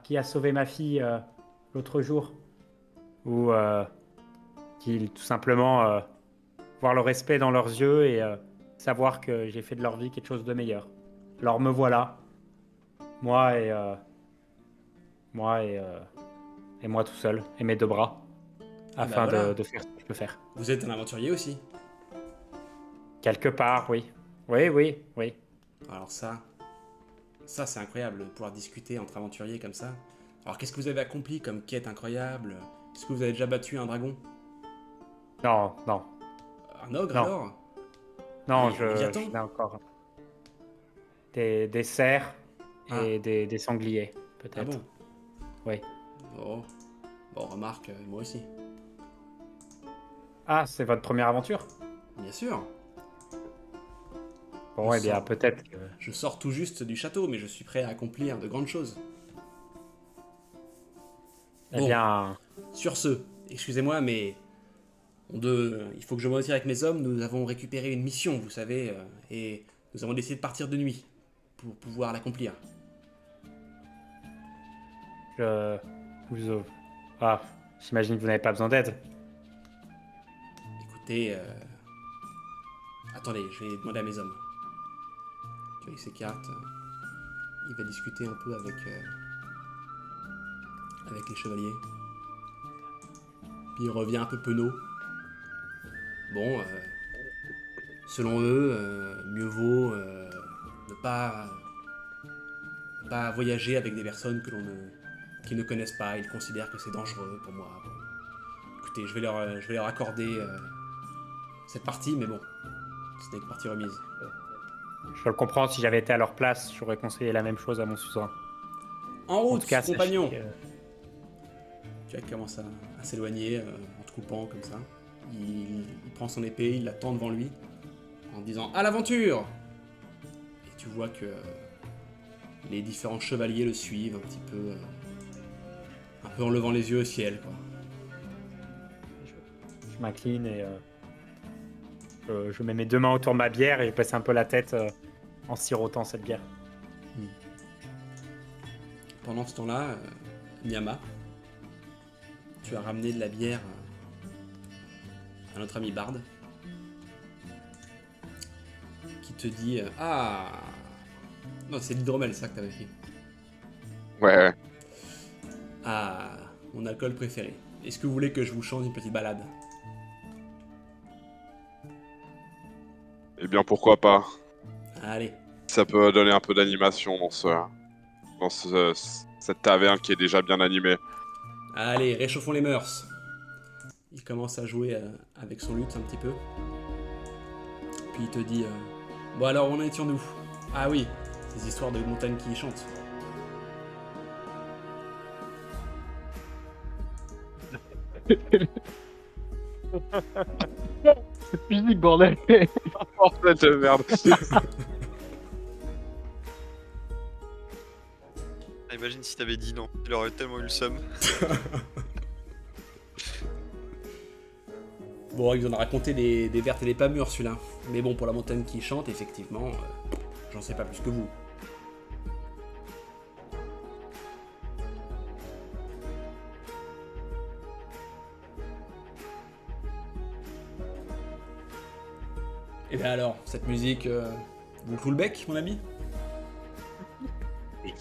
qui a sauvé ma fille l'autre jour. Ou qui tout simplement voir le respect dans leurs yeux et savoir que j'ai fait de leur vie quelque chose de meilleur. Alors me voilà, moi et moi et moi tout seul, et mes deux bras, Ah bah afin voilà. de faire ce que je peux faire. Vous êtes un aventurier aussi. Quelque part, oui. Oui, oui, oui. Alors ça c'est incroyable de pouvoir discuter entre aventuriers comme ça. Alors qu'est-ce que vous avez accompli comme quête incroyable? Est-ce que vous avez déjà battu un dragon? Non, non, Un ogre non, alors? non, Un léviathan? je n'ai encore des cerfs Ah, et des sangliers, ah peut-être. bon? Oui. Bon, bon remarque, moi aussi. Ah, c'est votre première aventure? Bien sûr. Je Bon, eh bien, sors, peut-être que... je sors tout juste du château, mais je suis prêt à accomplir de grandes choses. Eh Bon, bien, sur ce, excusez-moi, mais il faut que je me retire avec mes hommes. Nous avons récupéré une mission, vous savez, et nous avons décidé de partir de nuit pour pouvoir l'accomplir. je vous... Ah, j'imagine que vous n'avez pas besoin d'aide. Écoutez, attendez, je vais demander à mes hommes. Il s'écarte, il va discuter un peu avec les chevaliers. Puis il revient un peu penaud. Bon, selon eux, mieux vaut ne pas voyager avec des personnes qui ne connaissent pas. Ils considèrent que c'est dangereux pour moi. Bon. Écoutez, je vais leur accorder cette partie, mais bon, ce n'est que partie remise. Je le comprends, si j'avais été à leur place, j'aurais conseillé la même chose à mon suzerain. En En route, tout cas, sachez compagnon. que... Tu vois qu'il commence à s'éloigner en te coupant comme ça. Il prend son épée, il la tend devant lui en disant « À l'aventure !» Et tu vois que les différents chevaliers le suivent un peu en levant les yeux au ciel, quoi. Je m'incline et je mets mes deux mains autour de ma bière et je passe un peu la tête en sirotant cette bière. Pendant ce temps-là, Nyama, tu as ramené de la bière à notre ami Bard, qui te dit Ah non, c'est l'hydromel, ça que t'avais fait. Ouais. Ah, mon alcool préféré. Est-ce que vous voulez que je vous chante une petite balade? Eh bien, pourquoi pas. Allez, Ça peut donner un peu d'animation dans cette taverne qui est déjà bien animée. allez, réchauffons les mœurs. Il commence à jouer avec son luth un petit peu. Puis il te dit Bon alors, on en étions-nous? Ah oui, ces histoires de montagnes qui chantent. Physique, bordel. Bordel de merde. Ah, imagine si t'avais dit non, il aurait tellement eu le seum. Bon, il en a raconté des vertes et des pas mûres celui-là. Mais bon, pour la montagne qui chante, effectivement, j'en sais pas plus que vous. Et bien alors, cette musique, vous cloue le bec, mon ami?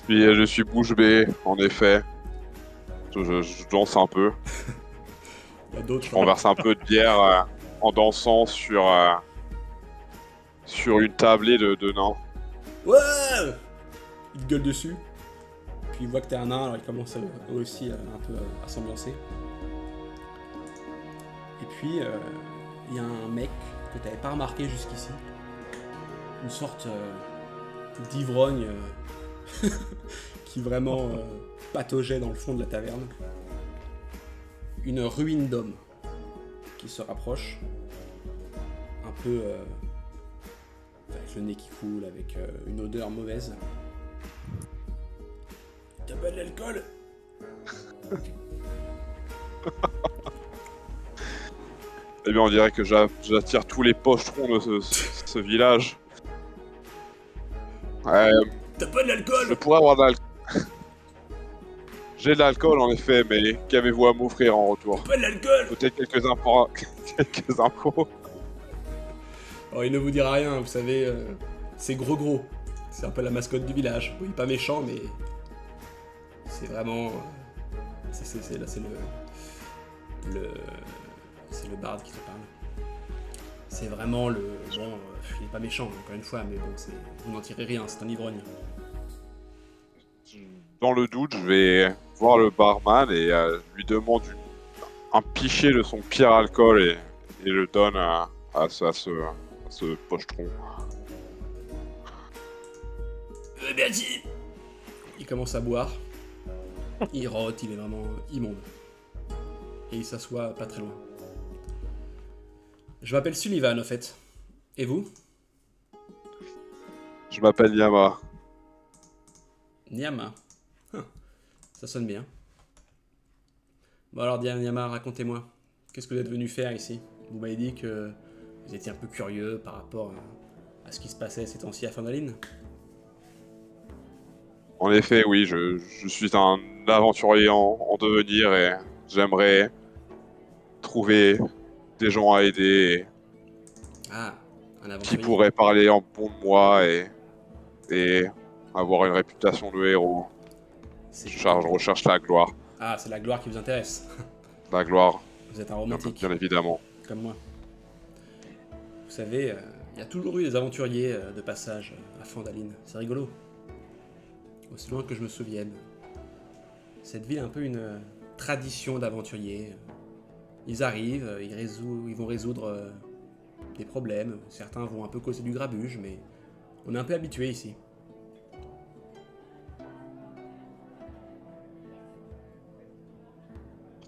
Je suis bouche bée, en effet. Je danse un peu. Il y a d'autres. Je renverse un peu de bière en dansant sur une tablée de nains. Ouais! Il te gueule dessus. Puis il voit que t'es un nain, alors il commence aussi un peu à s'ambiancer. Et puis, il y a un mec que t'avais pas remarqué jusqu'ici. Une sorte d'ivrogne qui vraiment pataugeait dans le fond de la taverne. Une ruine d'homme qui se rapproche. Un peu avec le nez qui coule, avec une odeur mauvaise. T'as pas de l'alcool? Eh bien, on dirait que j'attire tous les pochetrons de ce village. T'as pas de l'alcool? Je pourrais avoir de l'alcool. J'ai de l'alcool en effet, mais qu'avez-vous à m'offrir en retour? Pas de l'alcool. Peut-être quelques infos. Quelques infos. Oh, il ne vous dira rien, vous savez, c'est gros. C'est un peu la mascotte du village. Oui, pas méchant, mais c'est vraiment... là, c'est le barde qui te parle. C'est vraiment le... Bon, il est pas méchant, encore une fois, mais bon, vous n'en tirez rien, c'est un ivrogne. Dans le doute, je vais voir le barman et lui demande un pichet de son pire alcool et le donne à ce pochetron. Merci. Il commence à boire. Il rote, il est vraiment immonde. Et il s'assoit pas très loin. Je m'appelle Sullivan, au fait. Et vous? Je m'appelle Yama. Nyama. Ça sonne bien. Bon alors, Nyama, racontez-moi. Qu'est-ce que vous êtes venu faire ici? Vous m'avez dit que vous étiez un peu curieux par rapport à ce qui se passait ces temps-ci à Fandalin. En effet, oui, je suis un aventurier en devenir et j'aimerais trouver des gens à aider Ah, un qui aventurier. pourraient parler en bon de moi et avoir une réputation de héros. Je recherche la gloire. Ah, c'est la gloire qui vous intéresse. La gloire, Vous êtes un bien, romantique, bien évidemment. comme moi. Vous savez, il y a toujours eu des aventuriers de passage à Fandalin. C'est rigolo. Aussi loin que je me souvienne. Cette ville a un peu une tradition d'aventuriers. Ils arrivent, ils vont résoudre des problèmes. Certains vont un peu causer du grabuge, mais on est un peu habitué ici.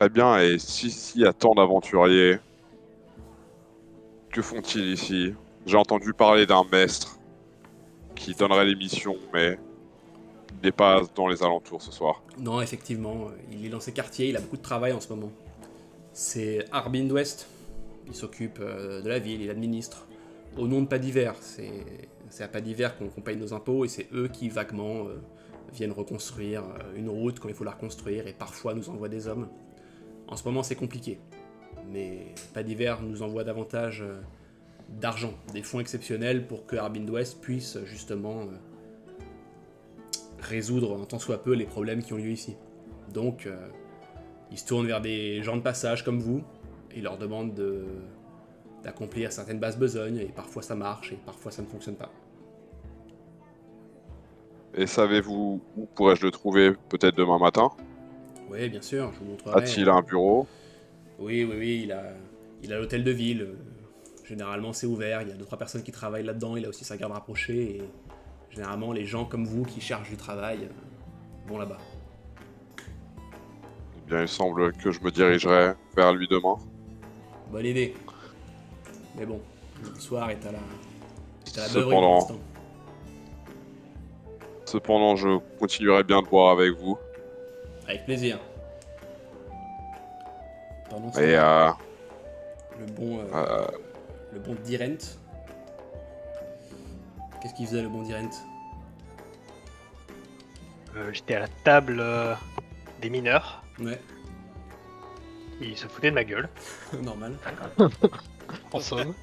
Très bien, et s'il y a tant d'aventuriers, que font-ils ici? J'ai entendu parler d'un maître qui donnerait les missions, mais il n'est pas dans les alentours ce soir. Non, effectivement, il est dans ses quartiers, il a beaucoup de travail en ce moment. C'est Arbind West. Il s'occupe de la ville, il administre. Au nom de Pas d'Hiver. C'est à Pas d'Hiver qu'on paye nos impôts et c'est eux qui vaguement viennent reconstruire une route quand il faut la reconstruire et parfois nous envoient des hommes. En ce moment, c'est compliqué. Mais Pas d'Hiver nous envoie davantage d'argent, des fonds exceptionnels pour que Arbind West puisse justement résoudre en tant soit peu les problèmes qui ont lieu ici. Donc, ils se tournent vers des gens de passage comme vous et leur demandent d'accomplir certaines basses besognes et parfois ça marche et parfois ça ne fonctionne pas. Et savez-vous où pourrais-je le trouver peut-être demain matin? Oui, bien sûr, je vous montrerai. A-t-il un bureau? Oui, il a l'hôtel de ville. Généralement, c'est ouvert. Il y a 2-3 personnes qui travaillent là-dedans. Il a aussi sa garde rapprochée. Et généralement, les gens comme vous qui cherchent du travail vont là-bas. Eh bien, il semble que je me dirigerai vers lui demain. Bonne idée. Mais bon, le soir est à la beuverie pour Cependant, l'instant. cependant, je continuerai bien de boire avec vous. Avec plaisir. Pendant ce Et temps, le bon Dirent. Qu'est-ce qu'il faisait le bon Dirent? J'étais à la table des mineurs. Ouais, Il se foutait de ma gueule, normal. en somme.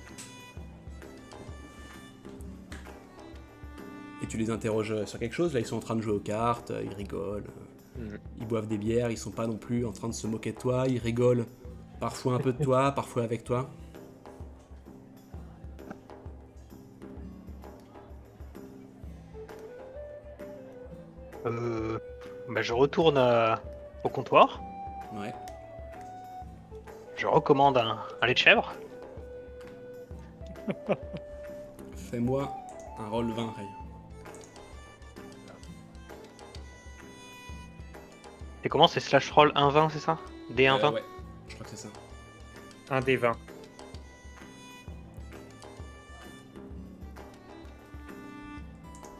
Et tu les interroges sur quelque chose? Là, ils sont en train de jouer aux cartes, ils rigolent, ils boivent des bières, ils sont pas non plus en train de se moquer de toi, ils rigolent parfois un peu de toi, parfois avec toi. Je retourne au comptoir, Ouais. je recommande un lait de chèvre. Fais-moi un roll 20, Ray. Et comment c'est slash roll 1-20, c'est ça? D1-20? Ouais, je crois que c'est ça. Un des 20.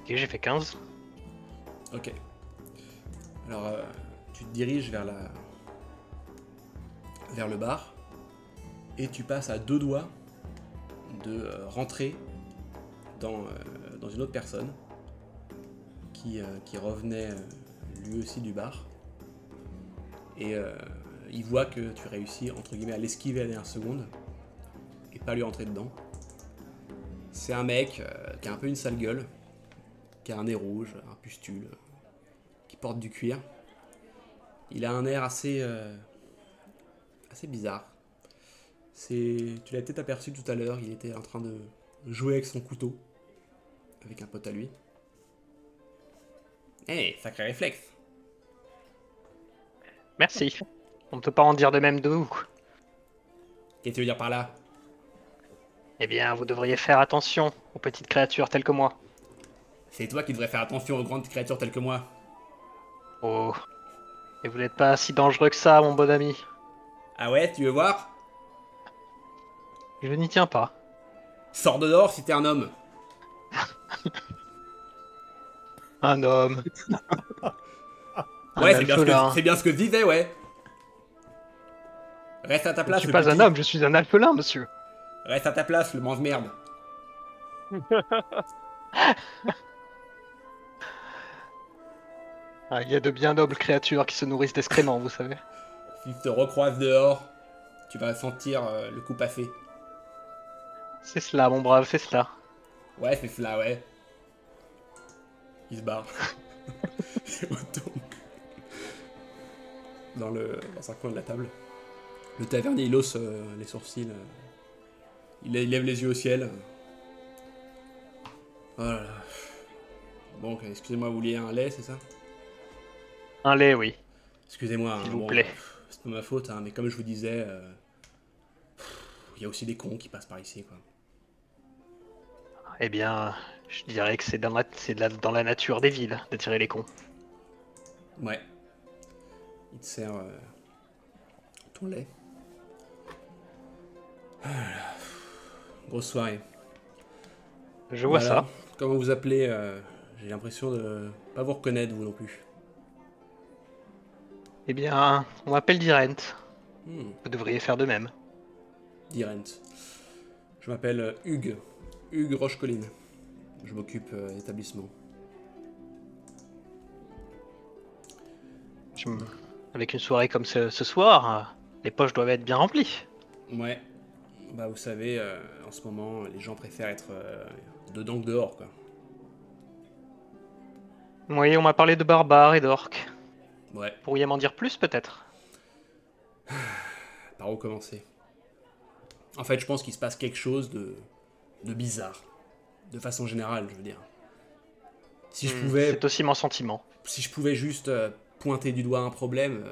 Ok, j'ai fait 15. Ok. Alors, tu te diriges vers le bar et tu passes à 2 doigts de rentrer dans une autre personne qui revenait lui aussi du bar. Et il voit que tu réussis, entre guillemets, à l'esquiver à la dernière seconde. Et pas lui rentrer dedans. C'est un mec qui a un peu une sale gueule. Qui a un nez rouge, un pustule. Qui porte du cuir. Il a un air assez bizarre. Tu l'as peut-être aperçu tout à l'heure, il était en train de jouer avec son couteau. Avec un pote à lui. Eh, sacré réflexe. Merci. On ne peut pas en dire de même de vous. Qu'est-ce que tu veux dire par là? Eh bien, vous devriez faire attention aux petites créatures telles que moi. C'est toi qui devrais faire attention aux grandes créatures telles que moi. Oh. Et vous n'êtes pas si dangereux que ça, mon bon ami. Ah ouais, tu veux voir? Je n'y tiens pas. Sors de dehors si t'es un homme. Un homme. Ouais, Un c'est alphelin. bien ce que je disais, ouais. Reste à ta Je ne place, suis le pas petit. un homme, je suis un alphelin, monsieur. Reste à ta place, le mange-merde. Ah, il y a de bien nobles créatures qui se nourrissent d'excréments, vous savez. Si tu te recroises dehors, tu vas sentir le coup passé. C'est cela, mon brave, c'est cela. Ouais, c'est cela, ouais. Il se barre. Il retourne dans un coin de la table. Le tavernier, il hausse les sourcils. Il lève les yeux au ciel. Oh là là. Bon, ok, excusez-moi, vous vouliez un lait, c'est ça? Un lait, oui. Excusez-moi, S'il hein, vous bon, plaît. c'est pas ma faute, hein, mais comme je vous disais, il y a aussi des cons qui passent par ici, quoi. Eh bien, je dirais que c'est dans la nature des villes d'attirer les cons. Ouais. Il te sert ton lait. Ah là là. Grosse soirée. Je vois Voilà. ça. Comment vous appelez j'ai l'impression de pas vous reconnaître, vous non plus. Eh bien, on m'appelle Dirent. Hmm. Vous devriez faire de même. Dirent. Je m'appelle Hugues. Hugues Rochecolline. Je m'occupe d'établissement. Avec une soirée comme ce soir, les poches doivent être bien remplies. Ouais. Bah vous savez, en ce moment, les gens préfèrent être dedans que dehors, quoi. Oui, on m'a parlé de barbares et d'orques. Ouais. Pourriez m'en dire plus, peut-être? Par où commencer? En fait, je pense qu'il se passe quelque chose de bizarre. De façon générale, je veux dire. Si je pouvais... C'est aussi mon sentiment. Si je pouvais juste pointer du doigt un problème,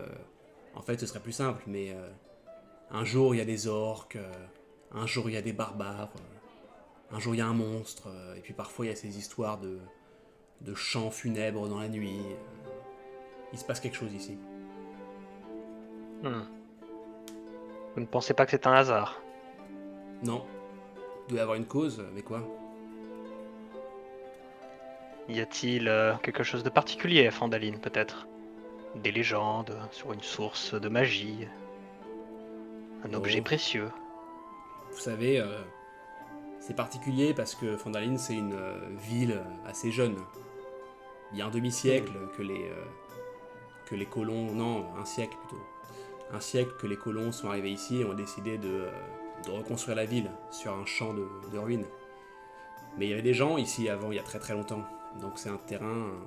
en fait, ce serait plus simple, mais un jour, il y a des orques, un jour, il y a des barbares, un jour, il y a un monstre, et puis parfois, il y a ces histoires de chants funèbres dans la nuit. Il se passe quelque chose ici. Hmm. Vous ne pensez pas que c'est un hasard? Non. Il doit y avoir une cause, mais quoi? Y a-t-il quelque chose de particulier à Fandaline, peut-être? Des légendes sur une source de magie? Un objet Oh. précieux? Vous savez, c'est particulier parce que Fandaline, c'est une ville assez jeune. Il y a un demi-siècle que les colons... Non, un siècle plutôt. Un siècle que les colons sont arrivés ici et ont décidé de reconstruire la ville sur un champ de ruines. Mais il y avait des gens ici avant, il y a très très longtemps. Donc c'est un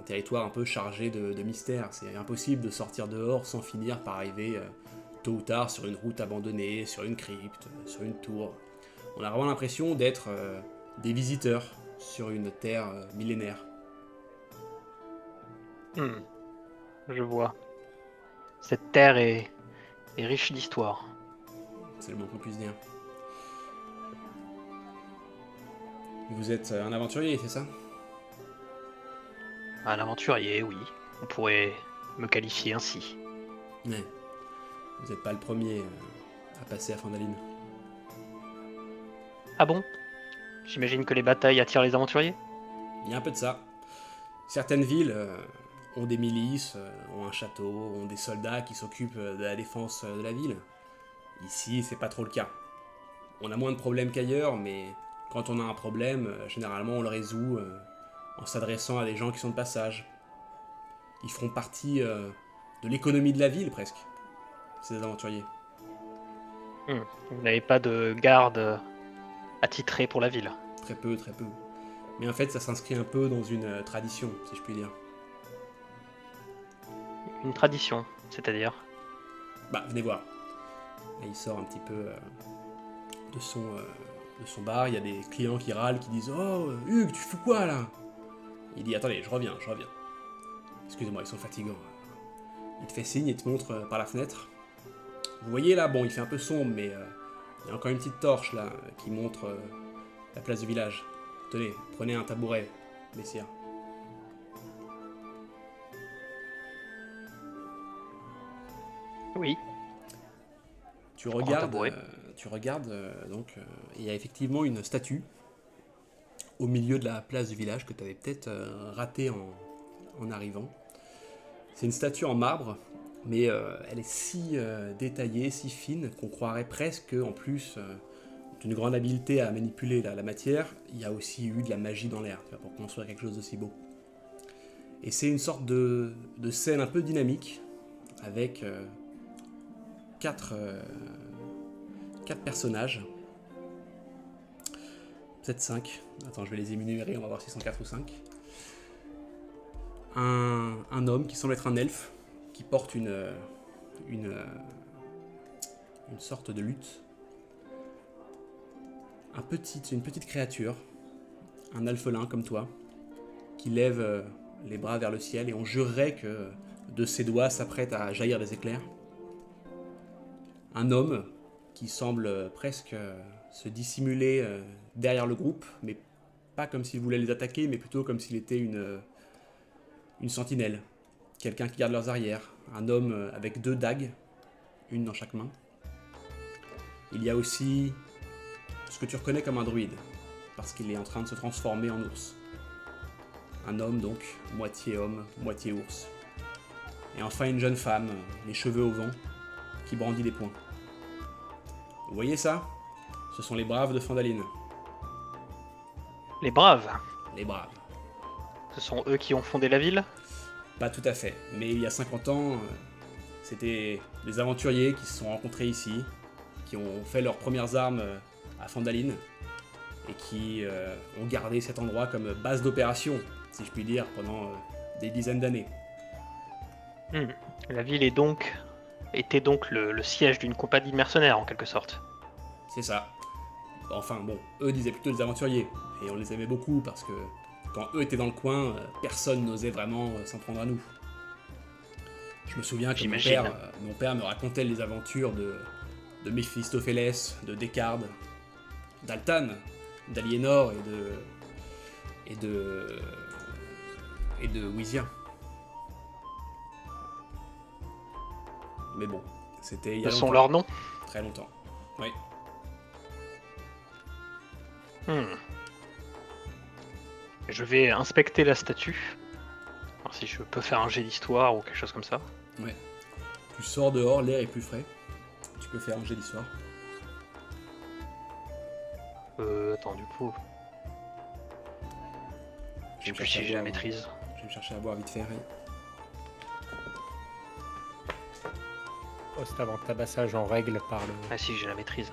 territoire un peu chargé de mystères. C'est impossible de sortir dehors sans finir par arriver tôt ou tard sur une route abandonnée, sur une crypte, sur une tour. On a vraiment l'impression d'être des visiteurs sur une terre millénaire. Je vois. Cette terre est riche d'histoire. C'est le moins qu'on puisse dire. Vous êtes un aventurier, c'est ça? Un aventurier, oui. On pourrait me qualifier ainsi. Ouais. Vous n'êtes pas le premier à passer à Fandaline. Ah bon? J'imagine que les batailles attirent les aventuriers? Il y a un peu de ça. Certaines villes ont des milices, ont un château, ont des soldats qui s'occupent de la défense de la ville. Ici, c'est pas trop le cas. On a moins de problèmes qu'ailleurs, mais quand on a un problème, généralement on le résout en s'adressant à des gens qui sont de passage. Ils feront partie de l'économie de la ville, presque. c'est des aventuriers. Vous n'avez pas de garde attitré pour la ville. Très peu, très peu. Mais en fait, ça s'inscrit un peu dans une tradition, si je puis dire. Une tradition, c'est-à-dire. Bah, venez voir. Et il sort un petit peu de son bar. Il y a des clients qui râlent, qui disent « Oh, Hugues, tu fais quoi, là ?» Il dit « Attendez, je reviens. Excusez-moi, ils sont fatigants. » Il te fait signe et te montre par la fenêtre. Vous voyez, là, bon, il fait un peu sombre, mais il y a encore une petite torche, là, qui montre la place du village. Tenez, prenez un tabouret, messire. Oui. Tu prends un regardes, tabouret. Donc, il y a effectivement une statue au milieu de la place du village que tu avais peut-être raté en arrivant. C'est une statue en marbre, mais elle est si détaillée, si fine, qu'on croirait presque, en plus d'une grande habileté à manipuler la matière, il y a aussi eu de la magie dans l'air, tu vois, pour construire quelque chose d'aussi beau. Et c'est une sorte de scène un peu dynamique, avec quatre personnages. Peut-être 5. Attends, je vais les énumérer, on va voir s'ils sont 4 ou 5. Un homme qui semble être un elfe, qui porte une sorte de lutte. Une petite créature, un alphelin comme toi, qui lève les bras vers le ciel et on jurerait que de ses doigts s'apprête à jaillir des éclairs. Un homme qui semble presque se dissimuler derrière le groupe, mais pas comme s'il voulait les attaquer, mais plutôt comme s'il était une sentinelle, quelqu'un qui garde leurs arrières, un homme avec 2 dagues, une dans chaque main. Il y a aussi ce que tu reconnais comme un druide, parce qu'il est en train de se transformer en ours. Un homme donc, moitié homme, moitié ours. Et enfin une jeune femme, les cheveux au vent, qui brandit des poings. Vous voyez ça? Ce sont les braves de Fandaline. Les braves, Les braves. ce sont eux qui ont fondé la ville? Pas tout à fait, mais il y a 50 ans, c'était des aventuriers qui se sont rencontrés ici, qui ont fait leurs premières armes à Fandaline, et qui ont gardé cet endroit comme base d'opération, si je puis dire, pendant des dizaines d'années. La ville était donc le siège d'une compagnie de mercenaires, en quelque sorte. C'est ça. Enfin bon, eux disaient plutôt des aventuriers, et on les aimait beaucoup parce que quand eux étaient dans le coin, personne n'osait vraiment s'en prendre à nous. Je me souviens que J'imagine. mon père me racontait les aventures de Méphistophélès, de Descartes, d'Altan, d'Aliénor et de Wizia. Mais bon, c'était il y a Ce sont longtemps, leurs noms? très longtemps. Oui. Je vais inspecter la statue. Alors si je peux faire un jet d'histoire ou quelque chose comme ça. Ouais. Tu sors dehors, l'air est plus frais. Tu peux faire un jet d'histoire. Attends, du coup, je sais plus si j'ai la maîtrise. Je vais me chercher à boire vite fait. Poste avant tabassage en règle par le. Ah si, j'ai la maîtrise.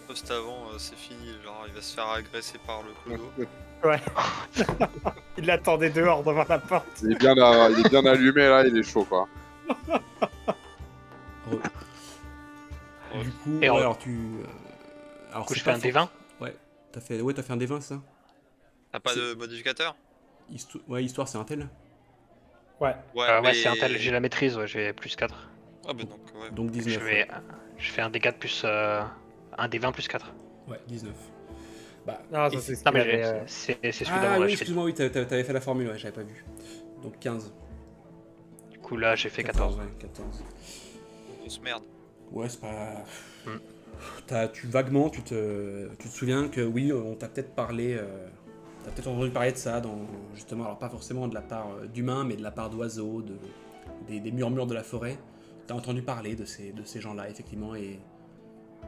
Poste avant, c'est fini. Genre, il va se faire agresser par le clodo. Ouais. Il l'attendait dehors devant la porte. Il est bien allumé là, il est chaud quoi. Du coup, Et ouais, en- alors tu. Alors Du coup, c'est je fais pas un fort. D20. Ouais, t'as fait un D20 ça. T'as pas de modificateur? Ouais, histoire c'est un tel. Ouais. Ouais, Ouais, c'est un tel, j'ai la maîtrise, ouais, j'ai plus 4. Ah bah donc, ouais. Donc 19. Je fais un D4 plus un D20 plus 4. Ouais, 19. Bah, Non, ça et- c'est ce Non, qu'il mais avait. c'est celui Ah d'avant, là, oui, j'ai fait- excuse-moi, oui, t'avais fait la formule, ouais, j'avais pas vu. Donc 15. Du coup, là, j'ai fait 14. Ouais, 14. Grosse merde. Ouais, c'est pas. Hmm. Vaguement, tu te souviens que oui, on t'a peut-être parlé. T'as peut-être entendu parler de ça, justement, alors pas forcément de la part d'humains, mais de la part d'oiseaux, des murmures de la forêt. T'as entendu parler de ces gens-là, effectivement, et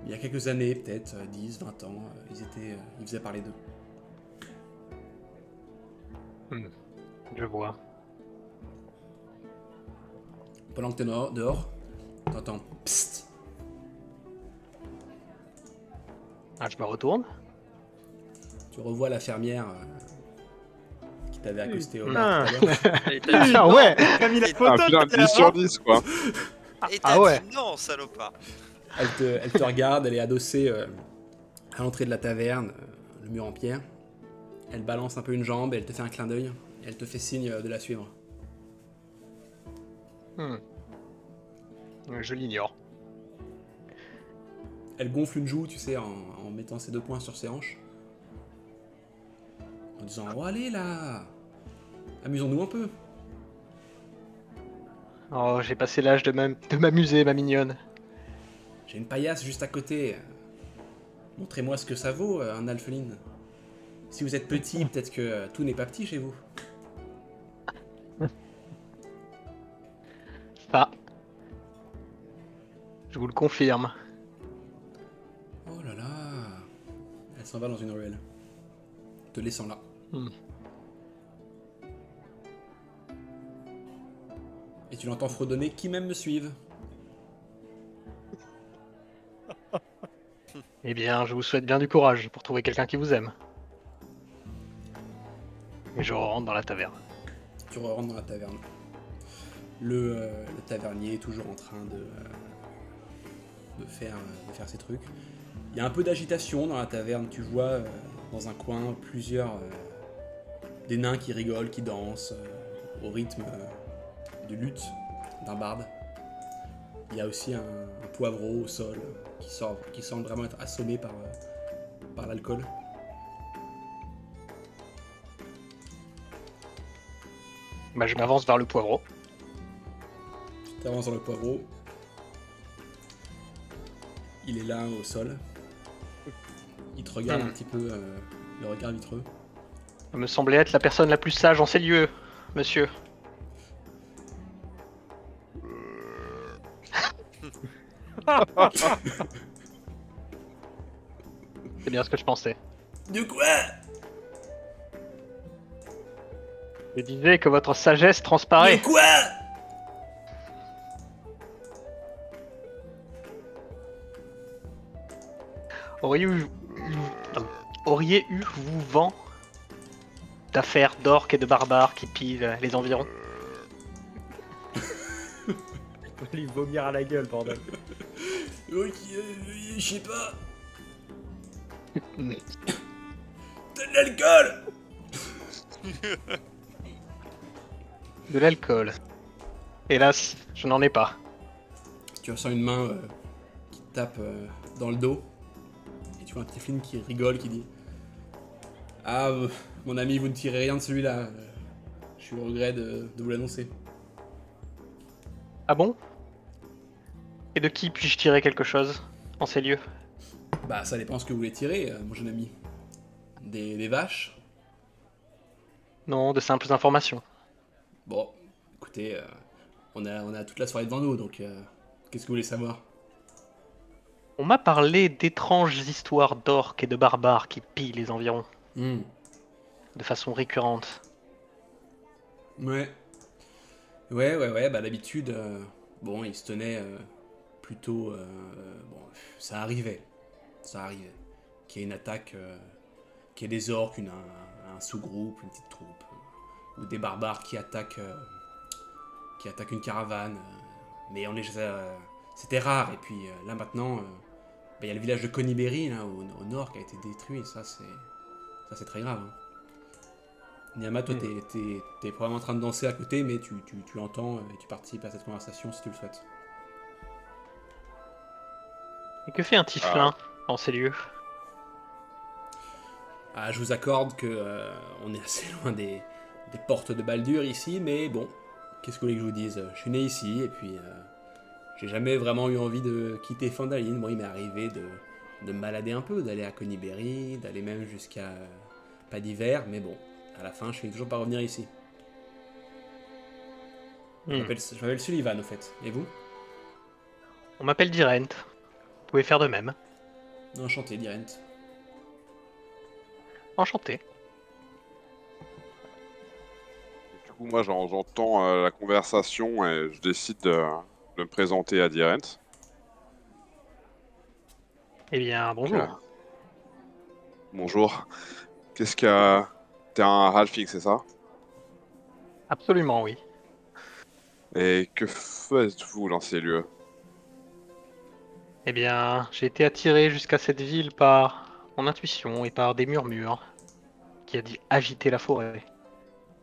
il y a quelques années, peut-être 10, 20 ans, ils faisaient parler d'eux. Je vois. Pendant que t'es dehors, t'entends. Psst. Ah, je me retourne. Tu revois la fermière qui t'avait accosté au Ah. bar tout à l'heure. Et t'as dit Ah non. ouais. T'as mis la Et Ah, photo putain, tout à 10 sur l'heure. 10, quoi. Et Ah t'as ouais. dit non, salopard. Elle te regarde, elle est adossée à l'entrée de la taverne, le mur en pierre. Elle balance un peu une jambe et elle te fait un clin d'œil. Et elle te fait signe de la suivre. Je l'ignore. Elle gonfle une joue, tu sais, en mettant ses 2 poings sur ses hanches. En disant « Oh, allez là! Amusons-nous un peu !» Oh, j'ai passé l'âge de m'amuser, ma mignonne. J'ai une paillasse juste à côté. Montrez-moi ce que ça vaut, un alpheline. Si vous êtes petit, peut-être que tout n'est pas petit chez vous. Ça. Je vous le confirme. Oh là là! Elle s'en va dans une ruelle, te laissant là. Et tu l'entends fredonner « Qui même me suive ?» Eh bien, je vous souhaite bien du courage pour trouver quelqu'un qui vous aime. Et je rentre dans la taverne. Tu rentres dans la taverne. Le tavernier est toujours en train de faire ses trucs. Il y a un peu d'agitation dans la taverne. Tu vois dans un coin plusieurs des nains qui rigolent, qui dansent au rythme de lutte d'un barde. Il y a aussi un poivreau au sol qui semble vraiment être assommé par l'alcool. Bah, je m'avance vers le poivreau. Tu avances dans le poivreau. Il est là au sol. Il te regarde un petit peu, le regard vitreux. Ça me semblait être la personne la plus sage en ces lieux, monsieur. C'est bien ce que je pensais. De quoi? Je disais que votre sagesse transparaît. De quoi? Auriez eu vous vent d'affaires d'orques et de barbares qui pillent les environs? Je vais lui vomir à la gueule, bordel. Ok, je sais pas. T'as de l'alcool? De l'alcool. Hélas, je n'en ai pas. Tu ressens une main qui te tape dans le dos. Et tu vois un Tiflin qui rigole, qui dit « Ah, mon ami, vous ne tirez rien de celui-là. Je suis au regret de vous l'annoncer. Ah bon? Et de qui puis-je tirer quelque chose en ces lieux? » Bah, ça dépend ce que vous voulez tirer, mon jeune ami. Des vaches? Non, de simples informations. Bon, écoutez, on a toute la soirée devant nous, donc qu'est-ce que vous voulez savoir? On m'a parlé d'étranges histoires d'orques et de barbares qui pillent les environs, de façon récurrente. Ouais. Ouais, bah d'habitude, bon, il se tenait plutôt... bon, ça arrivait. Qu'il y ait une attaque, qu'il y ait des orques, un sous-groupe, une petite troupe, ou des barbares qui attaquent une caravane. Mais c'était rare, et puis là maintenant, bah, y a le village de Conyberry, là, au nord, qui a été détruit, et ça c'est très grave. Hein. Niyama, toi, t'es probablement en train de danser à côté, mais tu entends et tu participes à cette conversation si tu le souhaites. Et que fait un Tiflin en ces lieux? Ah, je vous accorde que on est assez loin des portes de Baldur ici, mais bon, qu'est-ce que vous voulez que je vous dise? Je suis né ici, et puis j'ai jamais vraiment eu envie de quitter Phandalin. Bon, il m'est arrivé de me balader un peu, d'aller à Conyberry, d'aller même jusqu'à Pas d'hiver, mais bon, à la fin, je finis toujours par revenir ici. Je m'appelle Sullivan, au fait. Et vous? On m'appelle Dirent. Vous pouvez faire de même. Enchanté, Dirent. Enchanté. Du coup, moi, j'entends la conversation et je décide de de me présenter à Dirent. Eh bien, bonjour. Bonjour. Qu'est-ce qu'il y a... T'es un halfling, c'est ça? Absolument, oui. Et que faites-vous dans ces lieux? Eh bien, j'ai été attiré jusqu'à cette ville par mon intuition et par des murmures qui a dit agiter la forêt.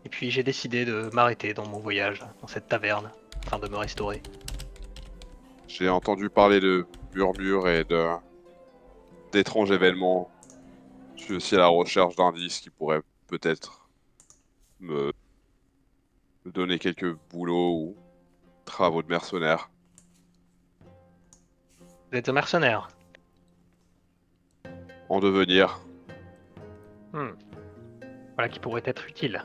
Et puis j'ai décidé de m'arrêter dans mon voyage dans cette taverne afin de me restaurer. J'ai entendu parler de murmures et d'étranges événements. Je suis aussi à la recherche d'indices qui pourraient peut-être me donner quelques boulots ou travaux de mercenaires. Vous êtes un mercenaire. En devenir. Hmm. Voilà qui pourrait être utile.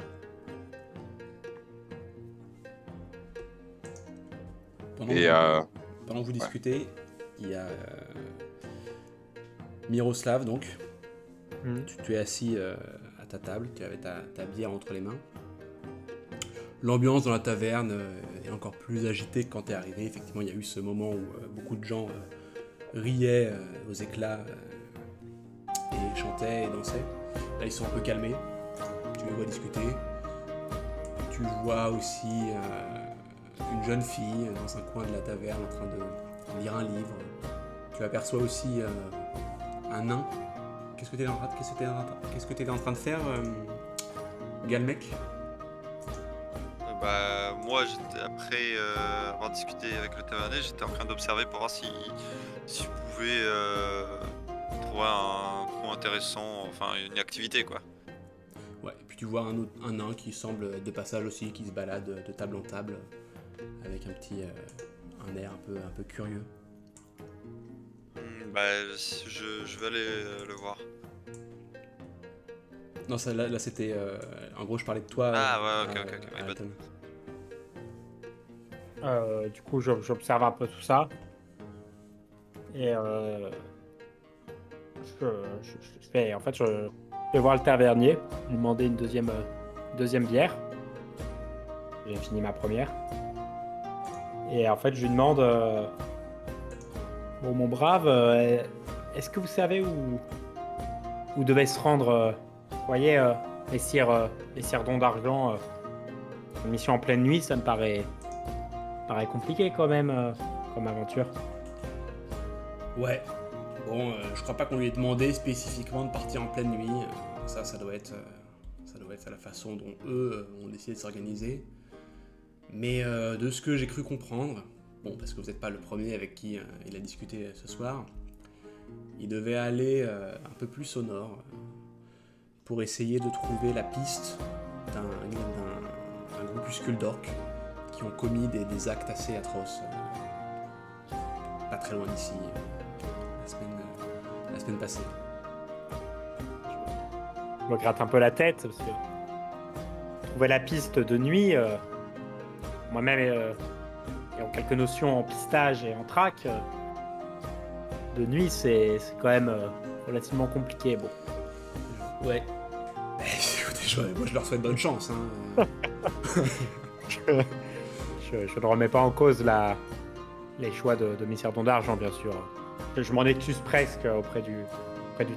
Pendant, Et que, pendant que vous discutez, il y a Miroslav, donc. Tu es assis à ta table, tu avais ta bière entre les mains. L'ambiance dans la taverne est encore plus agitée que quand tu es arrivé. Effectivement, il y a eu ce moment où beaucoup de gens riaient aux éclats et chantaient et dansaient. Là, ils sont un peu calmés. Tu les vois discuter. Tu vois aussi une jeune fille dans un coin de la taverne en train de lire un livre. Tu aperçois aussi un nain. Qu'est-ce que tu étais en train de faire, Galmec? Bah, moi, j'étais après avoir discuté avec le tavernier, j'étais en train d'observer pour voir si je pouvais trouver un trou intéressant, enfin une activité quoi. Ouais, et puis tu vois un nain qui semble être de passage aussi, qui se balade de table en table, avec un air un peu curieux. Bah, je vais aller le voir. Non, ça, là c'était... en gros, je parlais de toi. Ah ouais, ok, my bad. Alton. Du coup, j'observe un peu tout ça. Et je vais voir le tavernier, lui demander une deuxième bière. J'ai fini ma première. Et en fait, je lui demande bon, mon brave, est-ce que vous savez où devait se rendre vous voyez, les cires dons d'argent, une mission en pleine nuit, ça me paraît compliqué quand même comme aventure. Ouais. Bon, je crois pas qu'on lui ait demandé spécifiquement de partir en pleine nuit. Ça doit être la façon dont eux ont décidé de s'organiser. Mais de ce que j'ai cru comprendre, bon, parce que vous n'êtes pas le premier avec qui il a discuté ce soir, il devait aller un peu plus au nord pour essayer de trouver la piste d'un groupuscule d'orques qui ont commis des actes assez atroces, pas très loin d'ici, la semaine passée. Je me gratte un peu la tête parce que trouver la piste de nuit, moi-même ayant quelques notions en pistage et en track, de nuit c'est quand même relativement compliqué. Bon. Ouais. Écoutez, moi je leur souhaite bonne chance. Hein. je ne remets pas en cause les choix de Messire Don d'Argent, bien sûr. Je m'en excuse presque auprès du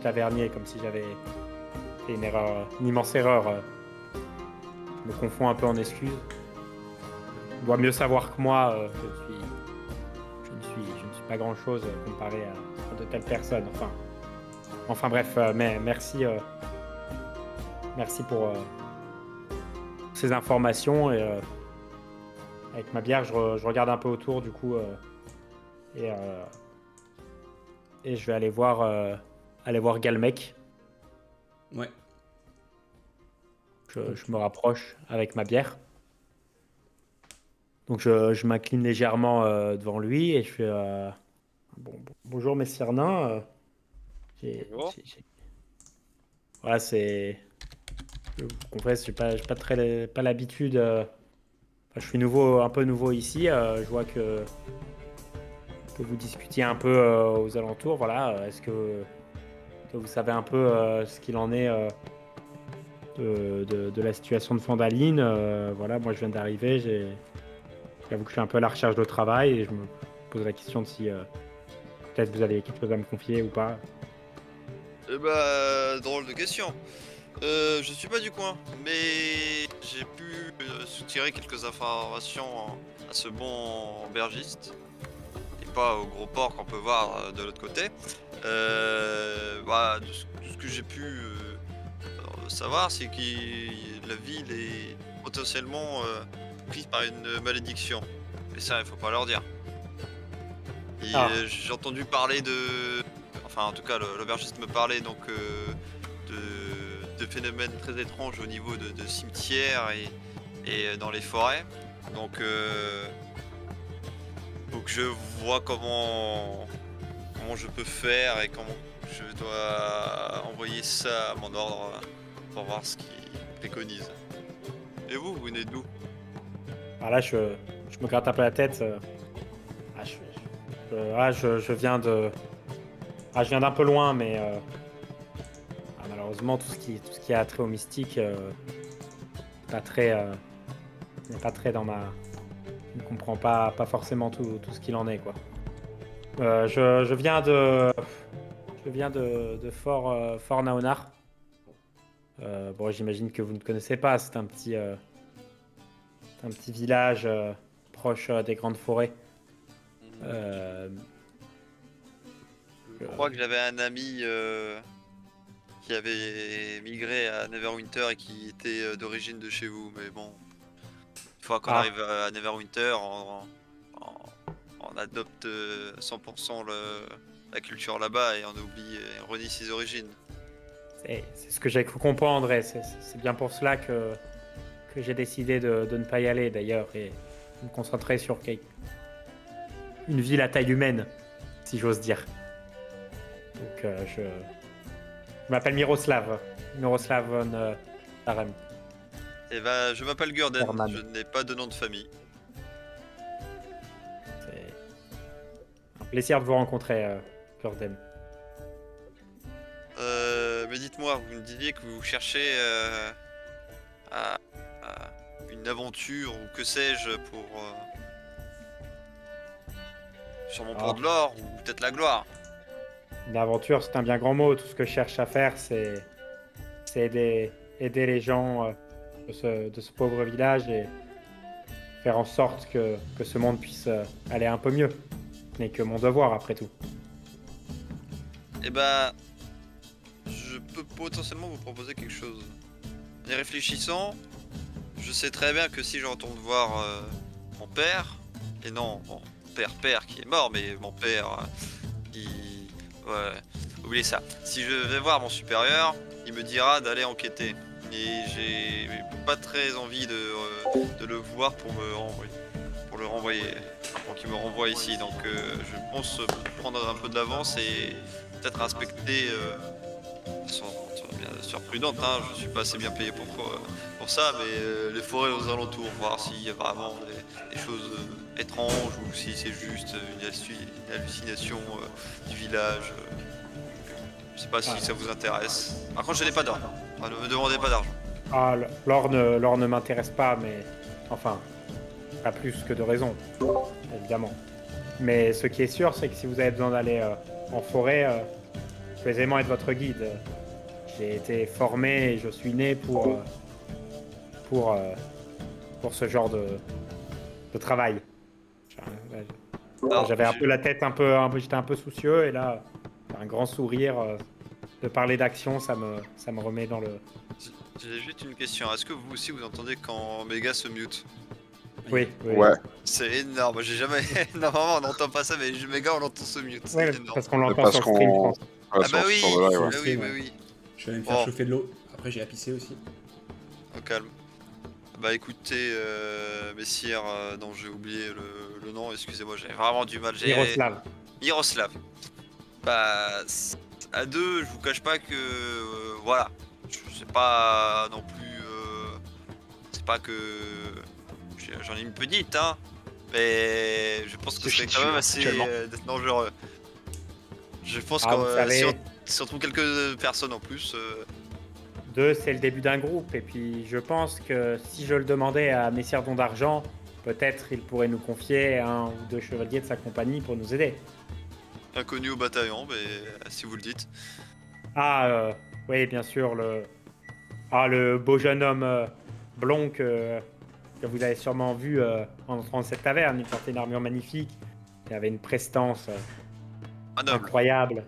tavernier, comme si j'avais fait une immense erreur. Je me confonds un peu en excuses. Il doit mieux savoir que moi. Je ne suis pas grand-chose comparé à de telles personnes. Enfin bref, mais merci pour ces informations. Et avec ma bière, je regarde un peu autour du coup. Et je vais aller voir Galmec. Ouais. Je me rapproche avec ma bière. Donc je m'incline légèrement devant lui et je fais bonjour messire nain. Bonjour. Voilà, je vous confesse, j'ai pas l'habitude. Je suis un peu nouveau ici. Je vois que vous discutiez un peu aux alentours. Voilà, est-ce que vous savez un peu ce qu'il en est de la situation de Fandaline? Voilà, moi je viens d'arriver, j'ai j'avoue que je suis un peu à la recherche de travail et je me pose la question de si peut-être vous avez quelque chose à me confier ou pas. Eh bah, drôle de question. Je suis pas du coin, mais j'ai pu soutirer quelques informations à ce bon aubergiste. Et pas au gros port qu'on peut voir de l'autre côté. Bah, de ce que j'ai pu savoir, c'est que la ville est potentiellement prise par une malédiction. Et ça, il faut pas leur dire. Et Ah. j'ai entendu parler de... Enfin, en tout cas, l'aubergiste me parlait donc de phénomènes très étranges au niveau de cimetières et dans les forêts. Donc, faut que je vois comment je peux faire et comment je dois envoyer ça à mon ordre pour voir ce qu'il préconise. Et vous venez d'où? Alors là, je me gratte un peu la tête. Je viens de... je viens d'un peu loin, mais malheureusement, tout ce qui a trait au mystique n'est pas très dans ma... Je ne comprends pas forcément tout ce qu'il en est, quoi. Je viens de Fort Naonar. Bon, j'imagine que vous ne connaissez pas. C'est un petit village proche des grandes forêts. Je crois que j'avais un ami qui avait migré à Neverwinter et qui était d'origine de chez vous, mais bon, une fois qu'on arrive à Neverwinter, on adopte 100% la culture là-bas et on oublie, on renie ses origines. C'est ce que j'ai cru comprendre et c'est bien pour cela que j'ai décidé de ne pas y aller d'ailleurs et de me concentrer sur une ville à taille humaine, si j'ose dire. Donc je m'appelle Miroslav von Arem. Et ben, je m'appelle Gurden, Herman. je n'ai pas de nom de famille. C'est un plaisir de vous rencontrer, Gurden. Mais dites-moi, vous me disiez que vous cherchez à une aventure ou que sais-je pour sûrement pour de l'or ou peut-être la gloire. Une aventure, c'est un bien grand mot. Tout ce que je cherche à faire, c'est aider les gens de ce pauvre village et faire en sorte que ce monde puisse aller un peu mieux. Ce n'est que mon devoir, après tout. Eh ben, je peux potentiellement vous proposer quelque chose. En y réfléchissant, je sais très bien que si je retourne voir mon père, et non mon père qui est mort, mais mon père qui... Ouais, oubliez ça. Si je vais voir mon supérieur, il me dira d'aller enquêter. Et j'ai pas très envie de le voir pour le renvoyer, pour qu'il me renvoie ici. Donc je pense prendre un peu de l'avance et peut-être inspecter, bien sûr prudente, hein, je suis pas assez bien payé pour ça, mais les forêts aux alentours, voir s'il y a vraiment des choses étranges ou si c'est juste une hallucination du village. Je sais pas si ça vous intéresse. Par contre, je n'ai pas d'argent. Enfin, ne me demandez pas d'argent. Ah, l'or ne m'intéresse pas, mais enfin, pas plus que de raison, évidemment. Mais ce qui est sûr, c'est que si vous avez besoin d'aller en forêt, je peux aisément être votre guide. J'ai été formé et je suis né pour ce genre de travail. J'avais un peu la tête j'étais un peu soucieux et là, un grand sourire, de parler d'action, ça me remet dans le... J'ai juste une question. Est-ce que vous aussi vous entendez quand Méga se mute? Oui. Ouais. C'est énorme. J'ai jamais. Normalement on n'entend pas ça, mais Méga on l'entend se mute. C'est Ouais, énorme. parce qu'on l'entend Parce sur le stream, je pense. Ah bah oui, sur le live, bah ouais. oui, bah oui. Je vais aller me faire chauffer de l'eau. Après, j'ai à pisser aussi. Au calme. Bah écoutez, messire, dont j'ai oublié le nom, excusez-moi, j'ai vraiment du mal. Miroslav. Miroslav. Bah, à deux, je vous cache pas que. Voilà. C'est pas non plus. C'est pas que. J'en ai une petite, hein. Mais je pense que c'est quand même assez dangereux. Je pense que si on trouve quelques personnes en plus. 2, c'est le début d'un groupe. Et puis, je pense que si je le demandais à Messire Don d'Argent, peut-être il pourrait nous confier un ou deux chevaliers de sa compagnie pour nous aider. Inconnu au bataillon, mais si vous le dites. Ah, oui, bien sûr, le beau jeune homme blond que vous avez sûrement vu en entrant dans cette taverne. Il portait une armure magnifique, il avait une prestance Un noble. incroyable.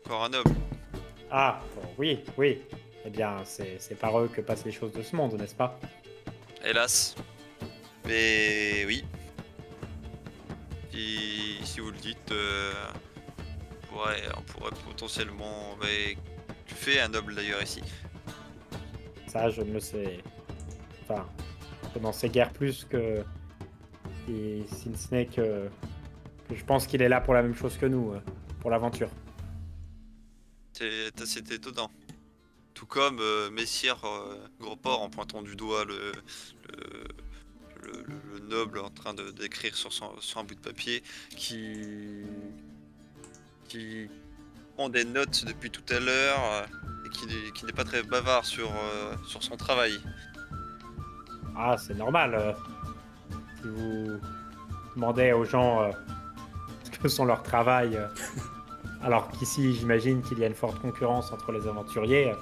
Encore un noble. Ah, oui, oui. Eh bien, c'est par eux que passent les choses de ce monde, n'est-ce pas? Hélas. Mais oui. Si vous le dites, on pourrait potentiellement... Mais tu fais un noble d'ailleurs ici. Ça, je ne le sais. Enfin, je n'en sais guère plus que... Si ce n'est que je pense qu'il est là pour la même chose que nous, pour l'aventure. C'est assez étonnant. Tout comme Messire Gros-Port en pointant du doigt le noble en train d'écrire sur un bout de papier qui prend des notes depuis tout à l'heure et qui n'est pas très bavard sur son travail. Ah, c'est normal. Si vous demandez aux gens ce que sont leurs travail, alors qu'ici, j'imagine qu'il y a une forte concurrence entre les aventuriers,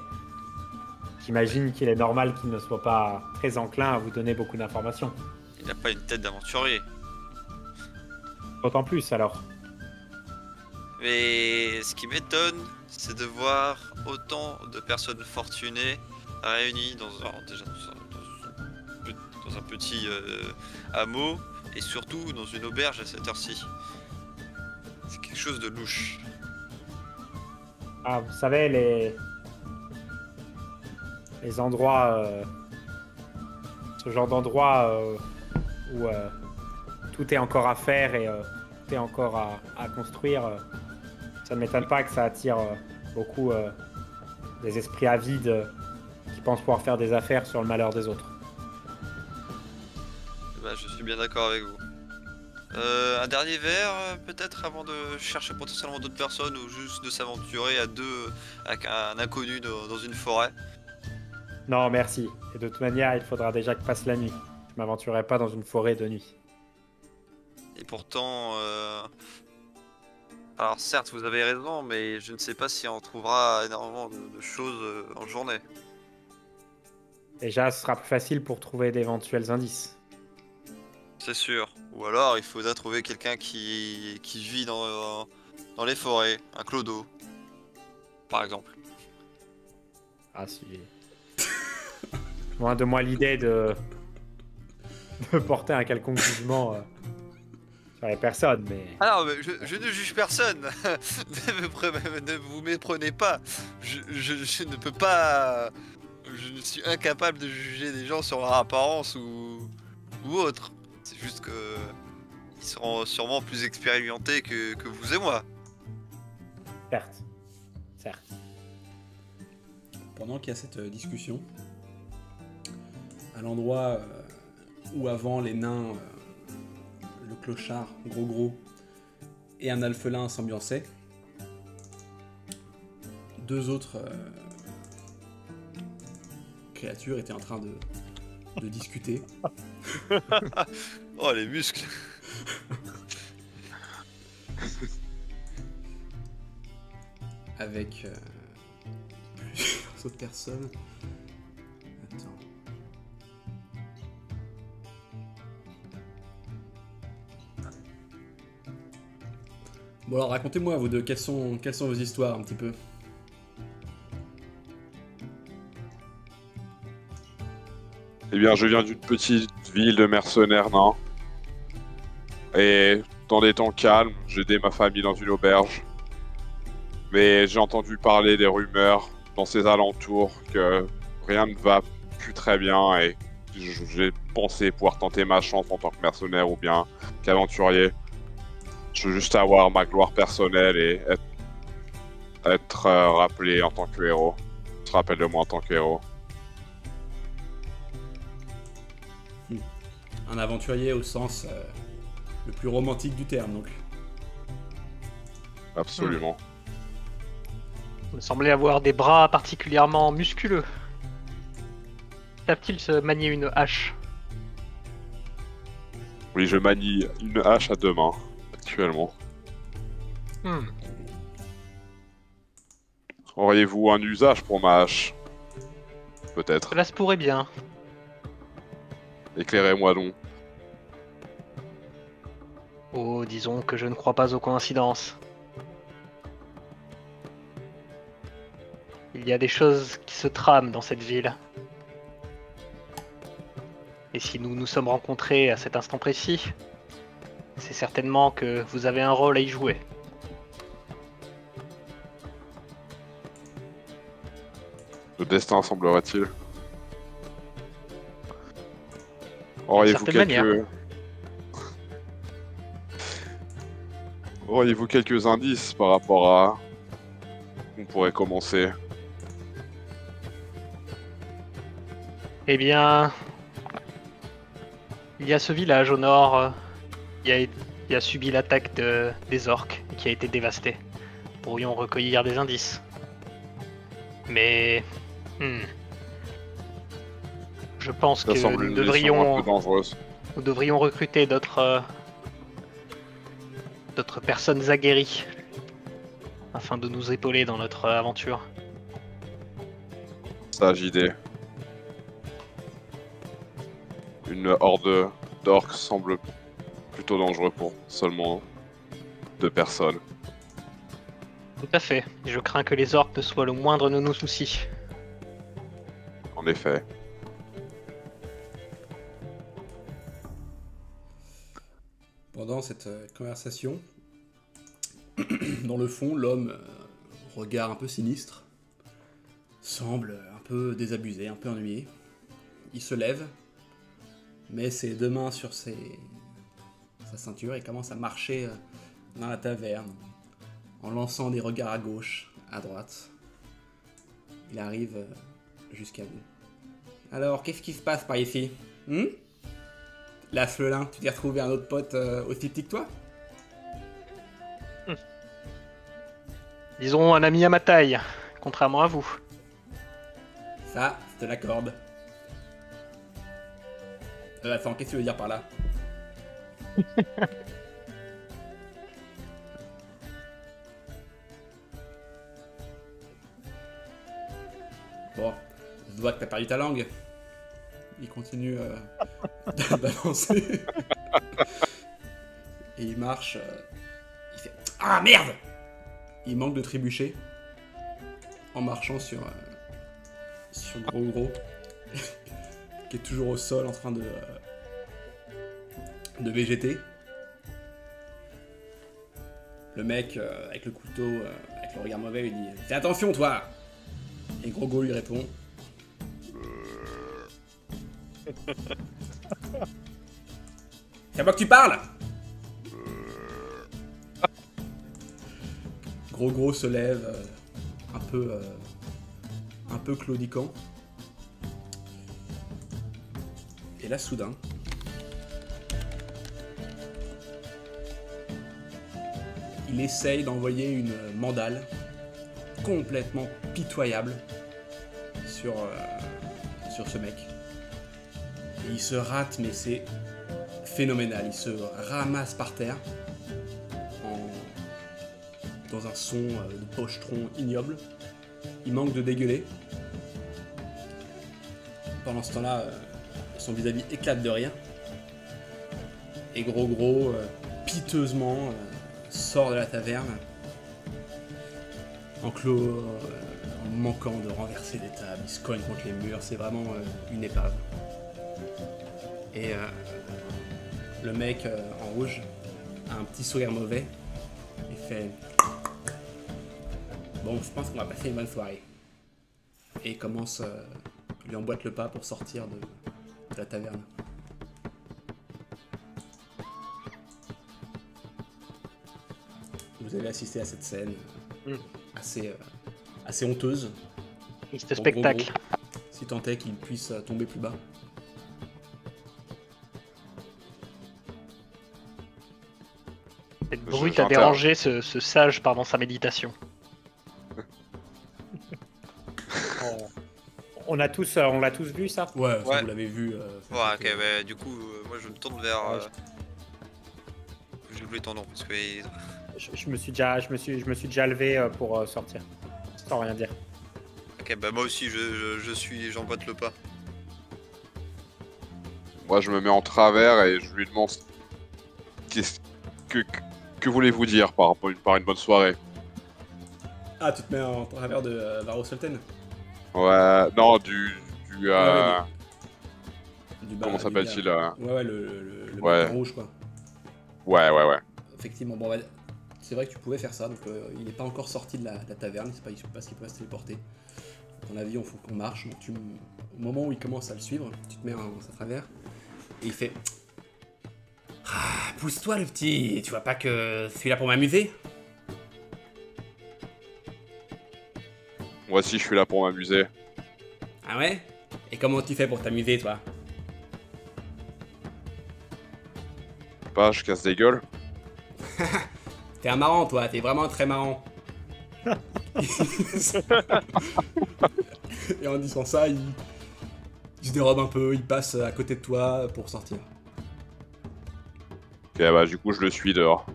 j'imagine qu'il est normal qu'ils ne soient pas très enclins à vous donner beaucoup d'informations. Il n'a pas une tête d'aventurier. D'autant plus, alors. Mais ce qui m'étonne, c'est de voir autant de personnes fortunées réunies dans un petit hameau et surtout dans une auberge à cette heure-ci. C'est quelque chose de louche. Ah, vous savez, les endroits... ce genre d'endroit où tout est encore à faire et tout est encore à construire, ça ne m'étonne pas que ça attire beaucoup des esprits avides qui pensent pouvoir faire des affaires sur le malheur des autres. Bah, je suis bien d'accord avec vous. Un dernier verre, peut-être, avant de chercher potentiellement d'autres personnes ou juste de s'aventurer à deux avec un inconnu dans une forêt. Non, merci. Et de toute manière, il faudra déjà que passe la nuit. Je m'aventurerai pas dans une forêt de nuit. Et pourtant, alors certes, vous avez raison, mais je ne sais pas si on trouvera énormément de choses en journée. Déjà, ce sera plus facile pour trouver d'éventuels indices. C'est sûr. Ou alors, il faudra trouver quelqu'un qui vit dans les forêts, un clodo, par exemple. Ah, si. Loin de moi l'idée de porter un quelconque jugement sur les personnes, mais... Ah non, mais je ne juge personne. Ne vous méprenez pas. Je ne peux pas... Je suis incapable de juger des gens sur leur apparence ou autre. C'est juste que... Ils seront sûrement plus expérimentés que vous et moi. Certes. Certes. Pendant qu'il y a cette discussion, à l'endroit où avant les nains, le clochard gros et un alphelin s'ambiançaient, deux autres créatures étaient en train de discuter. Oh, les muscles. Avec plusieurs autres personnes. Attends. Bon alors racontez-moi vous deux, quelles sont vos histoires un petit peu. Eh bien, je viens d'une petite ville de mercenaires nains. Et dans des temps calmes, j'ai aidé ma famille dans une auberge. Mais j'ai entendu parler des rumeurs dans ces alentours que rien ne va plus très bien et j'ai pensé pouvoir tenter ma chance en tant que mercenaire ou bien qu'aventurier. Je veux juste avoir ma gloire personnelle et être rappelé en tant que héros. On se rappelle de moi en tant que héros. Un aventurier au sens le plus romantique du terme donc. Absolument. Vous me semblez avoir des bras particulièrement musculeux. Savent-ils se manier une hache? Oui, je manie une hache à 2 mains, actuellement. Hmm. Auriez-vous un usage pour ma hache? Peut-être. Cela se pourrait bien. Éclairez-moi donc. Oh, disons que je ne crois pas aux coïncidences. Il y a des choses qui se trament dans cette ville. Et si nous nous sommes rencontrés à cet instant précis, c'est certainement que vous avez un rôle à y jouer. Le destin semblerait-il. Auriez-vous certaine quelques... Auriez-vous quelques indices par rapport à... On pourrait commencer. Eh bien, il y a ce village au nord qui a subi l'attaque des orques et qui a été dévasté. Nous pourrions recueillir des indices. Mais... je pense Ça que semble nous une mission un peu dangereuse. devrions recruter d'autres personnes aguerries afin de nous épauler dans notre aventure. Sage idée. Une horde d'orques semble plutôt dangereux pour seulement 2 personnes. Tout à fait. Je crains que les orques ne soient le moindre de nos soucis. En effet. Pendant cette conversation, dans le fond, l'homme, regard un peu sinistre, semble un peu désabusé, un peu ennuyé. Il se lève, met ses 2 mains sur sa ceinture et commence à marcher dans la taverne, en lançant des regards à gauche, à droite. Il arrive jusqu'à vous. Alors, qu'est-ce qui se passe par ici? La Flelin, tu t'es retrouvé un autre pote aussi petit que toi? Disons un ami à ma taille, contrairement à vous. Ça, je te l'accorde. Attends, qu'est-ce que tu veux dire par là? Bon, je vois que t'as perdu ta langue. Il continue d'avancer. Et il marche. Il fait ah merde! Il manque de trébucher en marchant sur Gros qui est toujours au sol en train de végéter. Le mec avec le couteau, avec le regard mauvais, lui dit fais attention toi! Et Gros lui répond c'est à moi que tu parles! Gros se lève un peu claudiquant. Et là soudain, il essaye d'envoyer une mandale complètement pitoyable sur ce mec. Et il se rate, mais c'est phénoménal. Il se ramasse par terre dans un son de pochetron ignoble. Il manque de dégueuler. Pendant ce temps-là, son vis-à-vis éclate de rire. Et Gros, piteusement, sort de la taverne en manquant de renverser des tables. Il se cogne contre les murs. C'est vraiment une épave. Et le mec en rouge a un petit sourire mauvais. Il fait bon, je pense qu'on va passer une bonne soirée. Et il commence, lui emboîte le pas pour sortir de la taverne. Vous avez assisté à cette scène assez honteuse. Et ce spectacle. Gros, si tant est qu'il puisse tomber plus bas. Cette brute a dérangé ce sage pendant sa méditation. On on l'a tous vu ça. Ouais, ça, Ouais. vous l'avez vu. Ouais, ok, bah, du coup, moi je me tourne vers. Ouais, J'ai oublié ton nom parce que. Je me suis déjà levé pour sortir. Sans rien dire. Ok, bah moi aussi je suis, j'emboîte le pas. Moi, je me mets en travers et je lui demande qu'est-ce que voulez-vous dire par une bonne soirée. Ah, tu te mets en travers de Varro Sultan. Ouais, non, Ouais, Du comment du s'appelle-t-il gars. Ouais, le Ouais. mec en rouge, quoi. Ouais. Effectivement, bon, c'est vrai que tu pouvais faire ça, donc il n'est pas encore sorti de la taverne, il sait pas s'il peut se téléporter. Dans la vie, il faut qu'on marche, donc au moment où il commence à le suivre, tu te mets en sa travers, et il fait... Ah, pousse-toi le petit, tu vois pas que je suis là pour m'amuser? Moi aussi, je suis là pour m'amuser. Ah ouais? Et comment tu fais pour t'amuser, toi? Pas, je casse des gueules. T'es un marrant, toi, t'es vraiment très marrant. Et en disant ça, il se dérobe un peu, il passe à côté de toi pour sortir. Ok, bah du coup, je le suis dehors.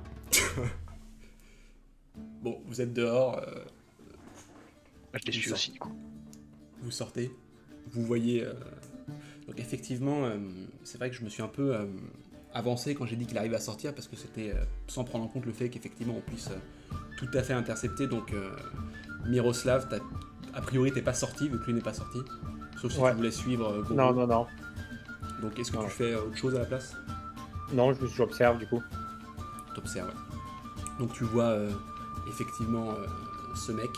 Bon, vous êtes dehors, Je les suis sort. aussi, du coup. vous sortez, vous voyez... Donc effectivement, c'est vrai que je me suis un peu avancé quand j'ai dit qu'il arrivait à sortir, parce que c'était sans prendre en compte le fait qu'effectivement on puisse tout à fait intercepter, donc Miroslav, a priori t'es pas sorti, vu que lui n'est pas sorti, sauf si Ouais. tu voulais suivre Gogo. Non. Donc est-ce que Non. tu fais autre chose à la place? Non, j'observe du coup. T'observes. Donc tu vois effectivement ce mec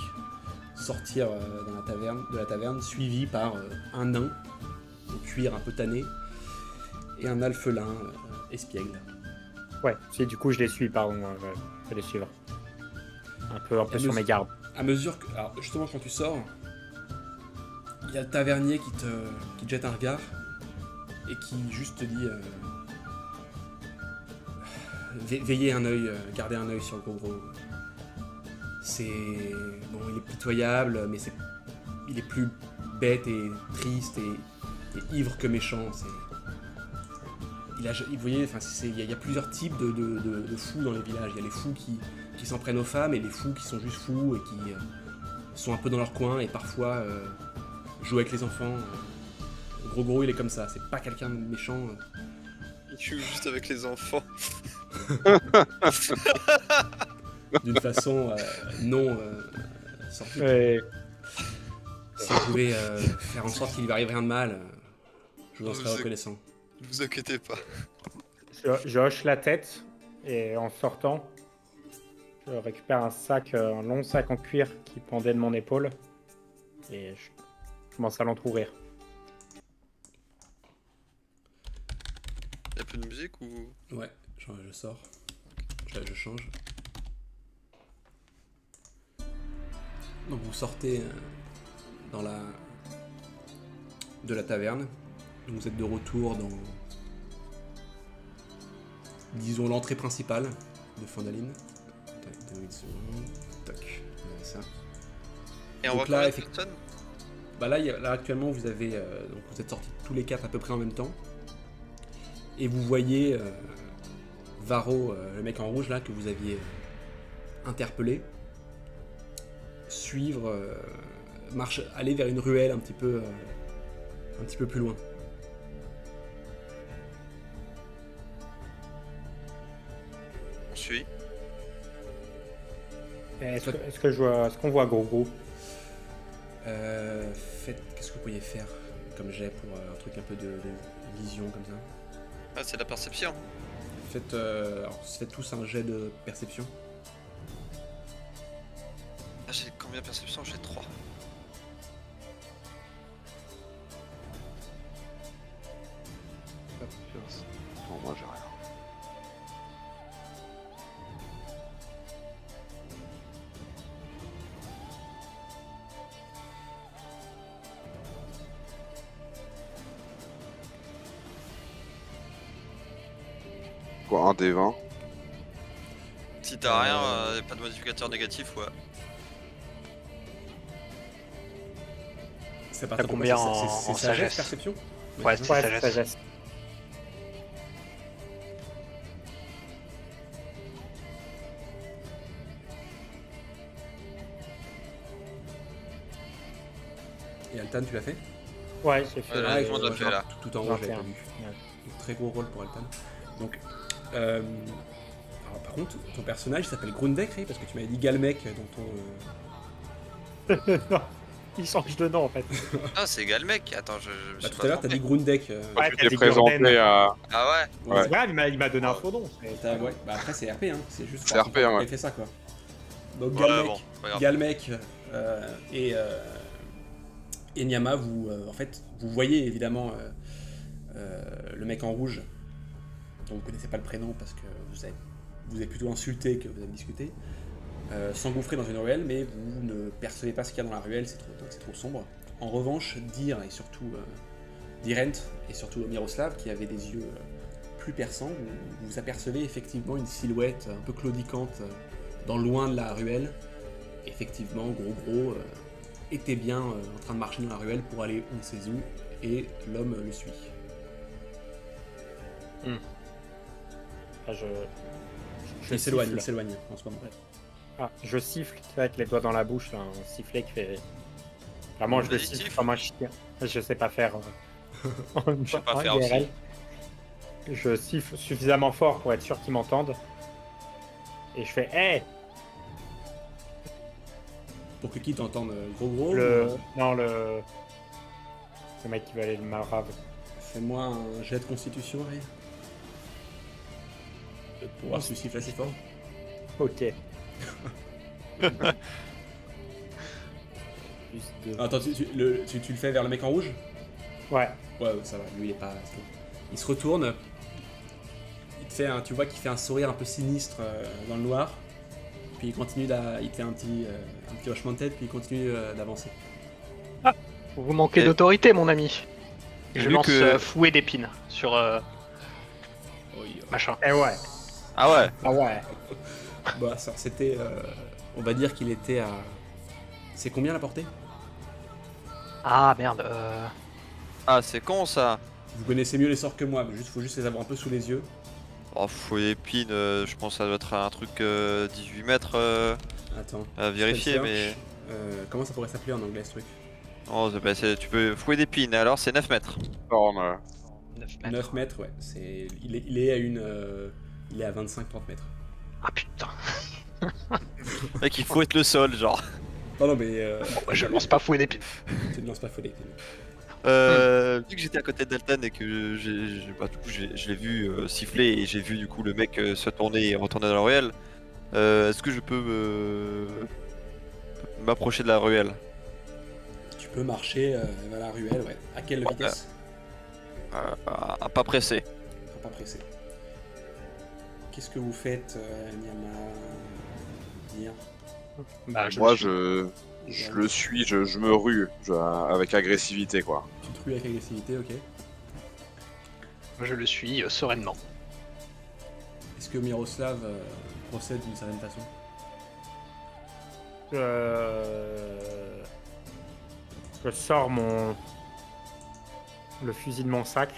sortir de la taverne, suivi par un nain en cuir un peu tanné et un alphelin espiègle. Ouais, si du coup je les suis, pardon, je vais les suivre. Un peu Et sur mes gardes. À mesure que, alors justement quand tu sors, il y a le tavernier qui te jette un regard et qui juste te dit veillez un œil, gardez un œil sur le gros. C'est bon, il est pitoyable, mais il est plus bête et triste et ivre que méchant. Vous voyez, enfin, il y a plusieurs types de fous dans les villages. Il y a les fous qui s'en prennent aux femmes et les fous qui sont juste fous et qui sont un peu dans leur coin et parfois jouent avec les enfants. Gros, il est comme ça. C'est pas quelqu'un de méchant. Il joue juste avec les enfants. D'une façon non sortie. Ouais. Si vous pouvez faire en sorte qu'il lui arrive rien de mal, je vous en serais Vous- reconnaissant. Ne vous inquiétez pas. Je hoche la tête et en sortant, je récupère un long sac en cuir qui pendait de mon épaule et je commence à l'entrouvrir. Y'a plus de musique ou. Ouais, je sors. Je change. Donc vous sortez de la taverne. Donc vous êtes de retour dans, disons, l'entrée principale de Fandaline. Tac, 2 secondes. Tac, voilà ça. Et on Donc voit là, combien de effectivement- personnes? Bah là actuellement vous avez donc vous êtes sortis tous les 4 à peu près en même temps et vous voyez Varro, le mec en rouge là que vous aviez interpellé, suivre, aller vers une ruelle un petit peu plus loin. On suit. Est-ce qu'on voit Gogo? Qu'est-ce que vous pourriez faire comme jet pour un truc un peu de vision comme ça? Ah, c'est la perception. Faites tous un jet de perception. Ah, j'ai combien de perception? J'ai 3. Non, moi j'ai rien. Quoi, un des 20? Si t'as rien, pas de modificateur négatif, ouais. C'est à T'as partir de combien quoi, en c'est sagesse? perception? Ouais, c'est c'est ça. Ouais, sagesse. sagesse. Et Altan, tu l'as fait? Ouais, j'ai fait. Ouais, Ah, tout le monde l'a ouais, fait, là. Tout en haut, j'avais 21. pas vu. Ouais. Donc, très gros rôle pour Altan. Donc, alors, par contre, ton personnage s'appelle Grundek, oui, parce que tu m'avais dit Galmec dans ton. Non, il change de nom en fait. Ah, c'est Galmec. Attends, je me Bah, suis tout à l'heure, t'as dit Grundek. Ouais, Tu t'as t'es dit présenté Gorden. à. Ah ouais. Ouais. C'est grave, il m'a donné un faux nom. Ouais. Bah, après, c'est RP, hein. C'est juste. C'est RP, hein, ouais. Il fait ça, quoi. Donc, Ouais, Galmec, bon, pas grave. Galmec et Nyama, vous, en fait, vous voyez évidemment le mec en rouge, dont vous connaissez pas le prénom parce que vous avez plutôt insulté que vous avez discuté, s'engouffrer dans une ruelle, mais vous ne percevez pas ce qu'il y a dans la ruelle, c'est trop sombre. En revanche, Dir et surtout Dirent et surtout Miroslav, qui avaient des yeux plus perçants, vous apercevez effectivement une silhouette un peu claudicante dans le loin de la ruelle. Effectivement, gros était bien en train de marcher dans la ruelle pour aller on ne sait où, et l'homme le suit. Ah, je Il s'éloigne siffle. en ce moment. Ah, je siffle, tu sais, avec les doigts dans la bouche, là, un sifflet qui fait. Vraiment, je le Vas-y, siffle siffle. comme un chien. Je sais pas faire. Je sais pas faire aussi. Je siffle suffisamment fort pour être sûr qu'ils m'entendent. Et je fais hey! Pour que qui t'entende gros Non, le mec qui va aller le marave. Fais-moi un jet de constitution, Ray. Pour voir si tu siffles assez fort. Ok. Plus deux. Attends, tu le fais vers le mec en rouge? Ouais. Ouais, ça va, lui il est pas. Il se retourne. Il te fait tu vois qu'il fait un sourire un peu sinistre dans le noir. Puis il continue il te fait un petit hochement de tête, puis il continue d'avancer. Vous manquez Et- d'autorité, mon ami. Je Vu lance que- fouet d'épines sur machin. Eh ouais. Ah ouais. Ah ouais. Bah, ça, c'était. On va dire qu'il était à. C'est combien la portée? Ah merde. Ah, c'est con ça. Vous connaissez mieux les sorts que moi, mais faut juste les avoir un peu sous les yeux. Oh, fouet épine, je pense que ça doit être un truc 18 mètres Attends. à vérifier, Spell mais. search. Comment ça pourrait s'appeler en anglais ce truc? Oh, tu peux fouet d'épine, alors c'est 9 mètres. Forme. 9 mètres. 9 mètres, ouais. Il est à il est à 25-30 mètres. Ah putain. Mec, il fouette le sol, genre. Non, mais Bah, je lance pas fouet d'épines. tu ne lances pas faux d'épine. Vu que j'étais à côté d'Altan et que du coup, je l'ai vu siffler et j'ai vu du coup le mec se tourner et retourner dans la ruelle, est-ce que je peux m'approcher de la ruelle? Tu peux marcher vers la ruelle, ouais. À quelle vitesse? Pas pressé. Pas pressé. Qu'est-ce que vous faites, Nyama? Dire. Bah, je Moi, le suis. je le suis, je me rue avec agressivité, quoi. Tu te rues avec agressivité, ok. Je le suis sereinement. Est-ce que Miroslav procède d'une certaine façon? Je sors le fusil de mon sac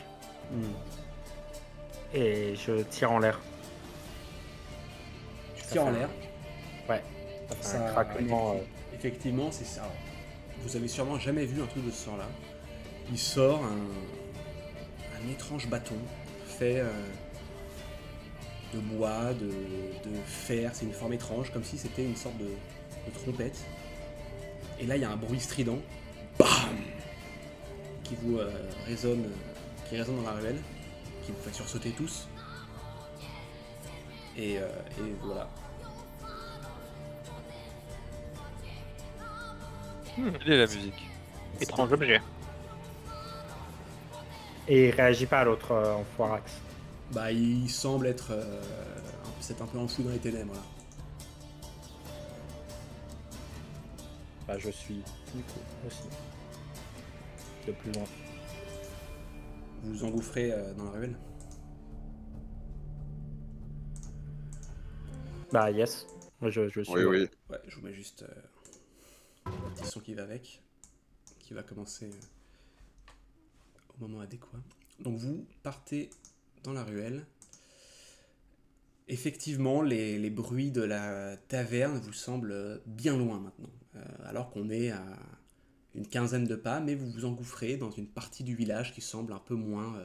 et je tire en l'air. Tu tires en l'air. Ouais. Ça fait un Ça, craquement. effectivement, c'est ça. Alors, vous avez sûrement jamais vu un truc de ce genre-là. Il sort un étrange bâton fait de bois, de fer. C'est une forme étrange, comme si c'était une sorte de trompette. Et là, il y a un bruit strident, bam, qui vous résonne dans la ruelle, qui vous fait sursauter tous. Et voilà. Quelle est la musique? Étrange objet. Et il réagit pas à l'autre enfoirax. Bah, il semble être c'est un peu enfoui dans les ténèbres là. Bah, je suis du coup aussi. De plus loin. Vous vous engouffrez dans la ruelle. Bah, yes. Moi, je suis. Oui, oui. Ouais, je vous mets juste le petit son qui va avec. qui va commencer au moment adéquat. Donc vous partez dans la ruelle. Effectivement, les bruits de la taverne vous semblent bien loin maintenant, alors qu'on est à une quinzaine de pas, mais vous vous engouffrez dans une partie du village qui semble un peu moins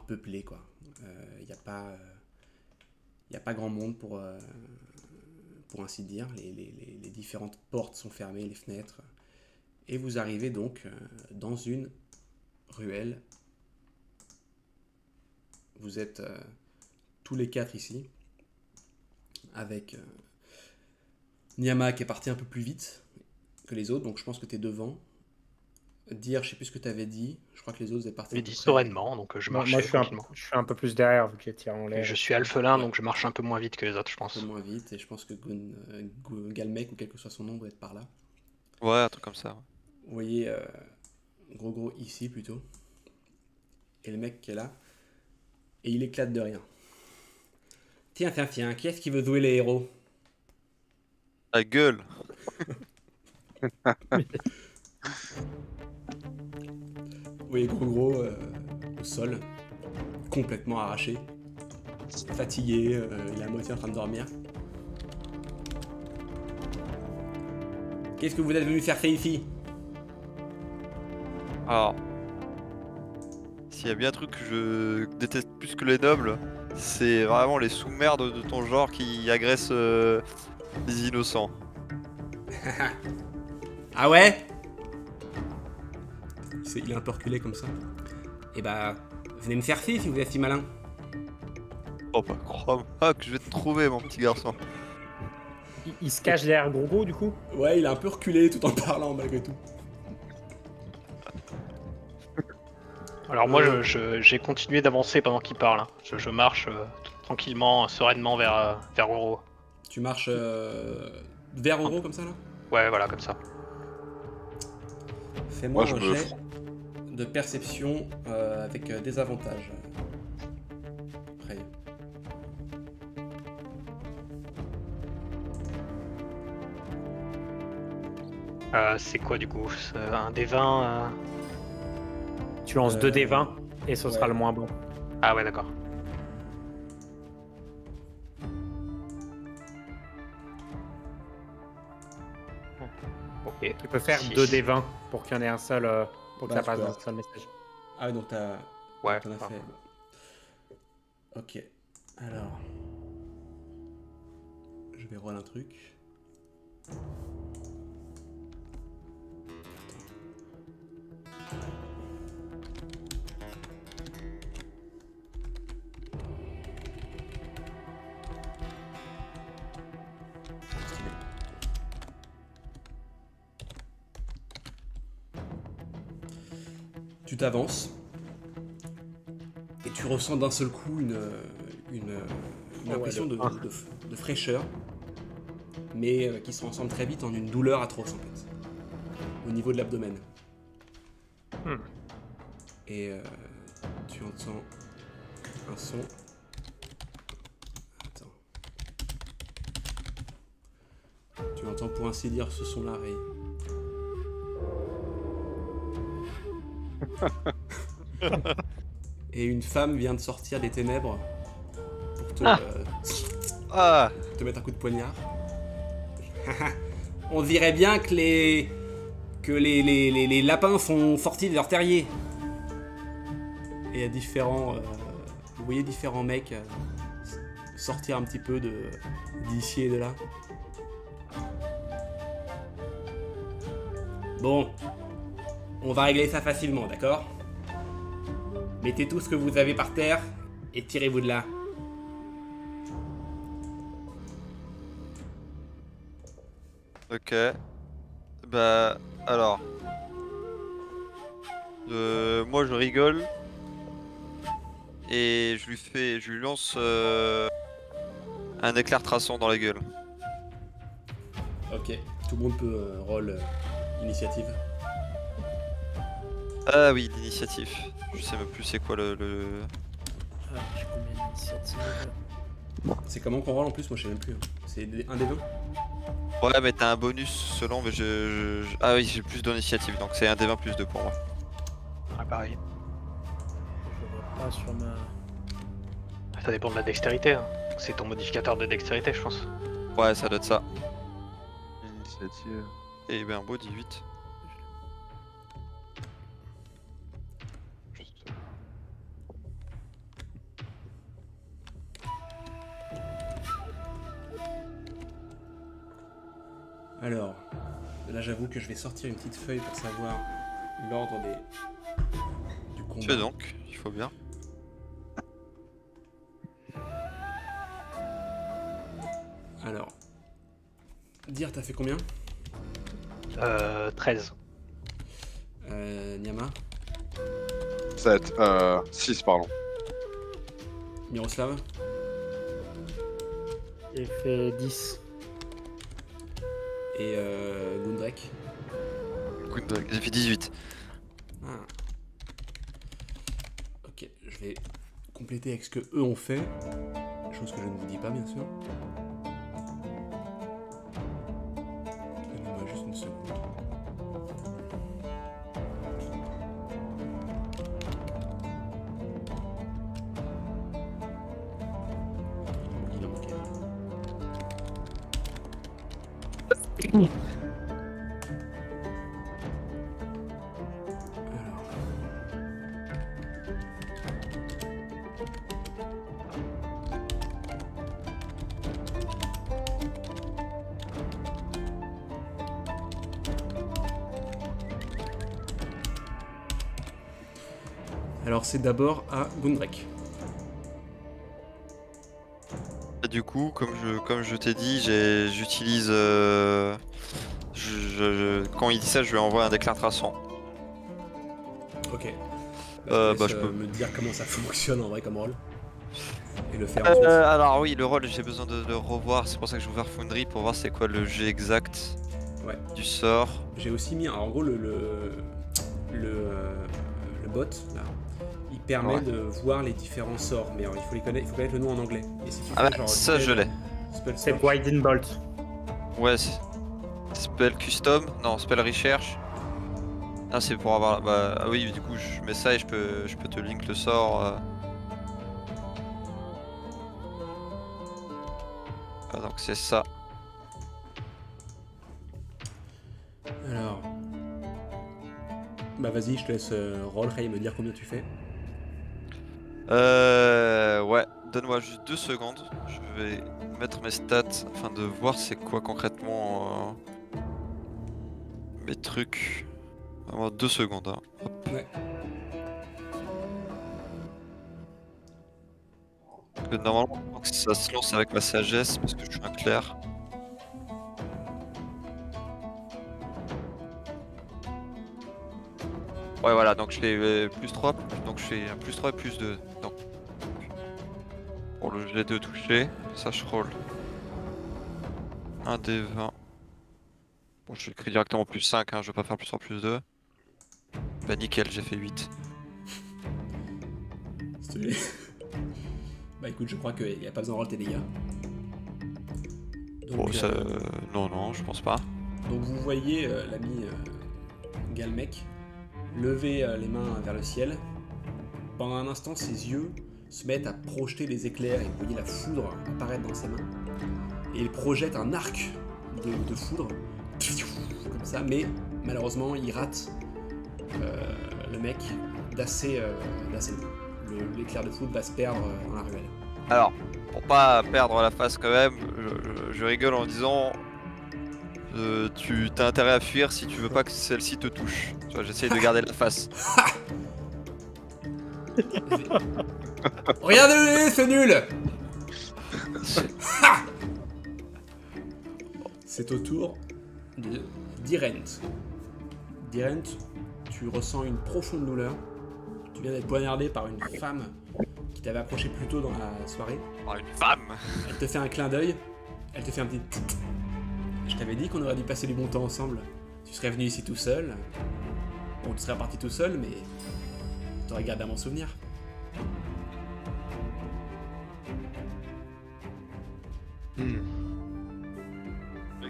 peuplée, quoi. Il n'y a pas grand monde pour ainsi dire. Les différentes portes sont fermées, les fenêtres. Et vous arrivez donc dans une ruelle. Vous êtes tous les 4 ici, avec Niama qui est parti un peu plus vite que les autres, donc je pense que tu es devant. Dire, je sais plus ce que tu avais dit, je crois que les autres étaient partis. J'ai dit sereinement, donc je marche tranquillement. Je suis un peu plus derrière vu que j'ai tiré en l'air. Et je suis alphelin, donc je marche un peu moins vite que les autres, je pense. Un peu moins vite, et je pense que Galmec, ou quel que soit son nom, doit être par là. Ouais, un truc comme ça. Vous voyez Gros ici plutôt. Et le mec qui est là. Et il éclate de rien. Tiens, qui est-ce qui veut jouer les héros? La gueule. Vous voyez Gros au sol, complètement arraché, fatigué, il est à moitié en train de dormir. Qu'est-ce que vous êtes venu faire ici? Alors, s'il y a bien un truc que je déteste plus que les nobles, c'est vraiment les sous-merdes de ton genre qui agressent les innocents. Ah ouais? Il est un peu reculé comme ça. Et bah, venez me faire fi si vous êtes si malin. Oh bah crois-moi que je vais te trouver mon petit garçon. Il se cache derrière Gros du coup? Ouais, il est un peu reculé tout en parlant malgré tout. Alors moi, j'ai continué d'avancer pendant qu'il parle. Hein. Je marche tranquillement, sereinement vers Oro. Tu marches vers Oro comme ça là? Ouais, voilà, comme ça. Fais-moi un jet de perception avec des avantages. Après. C'est quoi du coup? Un des 20 Tu lances 2 des 20 et ce sera ouais. le moins bon. Ah ouais, d'accord. Ok. Tu peux faire 2 des 20 pour qu'il y en ait un seul, pour que ça passe dans un seul message. Ah donc t'as... Ouais. T'en as fait. Ok. Alors... Je vais roller un truc. Tu t'avances et tu ressens d'un seul coup une impression de fraîcheur, mais qui se transforme très vite en une douleur atroce en fait, au niveau de l'abdomen. Et tu entends un son. Attends. Tu entends pour ainsi dire ce son-là, Ray. Et une femme vient de sortir des ténèbres pour te mettre un coup de poignard. On dirait bien que les lapins sont sortis de leur terrier. Et il y a différents... vous voyez différents mecs sortir un petit peu d'ici et de là. Bon, on va régler ça facilement, d'accord? Mettez tout ce que vous avez par terre et tirez-vous de là. Ok. Bah, alors. Moi je rigole. Et je lui lance un éclair traçant dans la gueule. Ok, tout le monde peut roll initiative. Ah oui, l'initiative. Je sais même plus c'est quoi le... J'ai combien d'initiatives? C'est comment qu'on roll en plus? Moi je sais même plus. C'est un des 20? Ouais, mais t'as un bonus selon, mais Ah oui, j'ai plus d'initiative, donc c'est un des 20 plus 2 pour moi. Ah, pareil. Je vois pas sur ma... Ça dépend de la dextérité. Hein. C'est ton modificateur de dextérité, je pense. Ouais, ça doit être ça. Initiative. Et ben un beau 18. Alors, là j'avoue que je vais sortir une petite feuille pour savoir l'ordre du combat. Fais donc, il faut bien. Alors, dire t'as fait combien 13. Nyama, 7. 6, pardon. Miroslav, J'ai fait 10. et Gundrek. J'ai fait 18. Ah. Ok, je vais compléter avec ce que eux ont fait. Chose que je ne vous dis pas, bien sûr. Donnez-moi juste une seconde. Il en manquait un. Alors. Alors c'est d'abord à Gundrek. Et du coup, comme je t'ai dit, j'utilise... quand il dit ça, je lui envoie un déclare traçant. Ok. Bah, Laisse, je peux. me dire comment ça fonctionne en vrai comme rôle. Et le faire ensuite. Alors oui, le rôle, j'ai besoin de le revoir. C'est pour ça que j'ai ouvert Foundry pour voir c'est quoi le jet exact Ouais. du sort. J'ai aussi mis, alors, en gros, le bot, là, il permet Ouais. de voir les différents sorts, mais alors, il faut connaître le nom en anglais. Et si tu Ah fais bah, genre ça, je l'ai. Spell C'est search, Widen Bolt. Ouais, spell custom, non, spell recherche. Ah, c'est pour avoir. Bah, ah oui, du coup, je mets ça et je peux te link le sort. Ah, donc c'est ça. Alors. Bah vas-y, je te laisse roll, Ray, me dire combien tu fais. Ouais, donne-moi juste 2 secondes. Je vais mettre mes stats afin de voir c'est quoi concrètement mes trucs. Vraiment 2 secondes. Hein. Hop. Ouais. Parce que normalement, ça se lance avec ma sagesse parce que je suis un clerc. Ouais, voilà, donc je fais plus 3, donc je fais un plus 3 et plus 2. Donc, pour le jet de toucher, ça je roll. 1 des 20. Bon, je l'écris directement plus 5, hein, je vais pas faire plus 3 plus 2. Bah nickel, j'ai fait 8. Stylé. Bah écoute, je crois qu'il n'y a pas besoin de roll tes dégâts. Donc, Bon, ça... non, je pense pas. donc vous voyez l'ami Galmec lever les mains vers le ciel. Pendant un instant, ses yeux se mettent à projeter des éclairs et vous voyez la foudre apparaître dans ses mains. Et il projette un arc de foudre, comme ça, mais malheureusement, il rate le mec d'assez loin. L'éclair de foudre va se perdre dans la ruelle. Alors, pour pas perdre la face quand même, je rigole en disant tu t'as intérêt à fuir si tu veux pas que celle-ci te touche. Tu vois, j'essaye de garder la face. Regardez-le, c'est nul. C'est au tour de Dirent. Dirent, tu ressens une profonde douleur. Tu viens d'être poignardé par une femme qui t'avait approché plus tôt dans la soirée. Oh, une femme. Elle te fait un clin d'œil. Elle te fait un petit... Je t'avais dit qu'on aurait dû passer du bon temps ensemble. Tu serais venu ici tout seul. Bon, tu serais parti tout seul, mais... T'aurais gardé à m'en souvenir.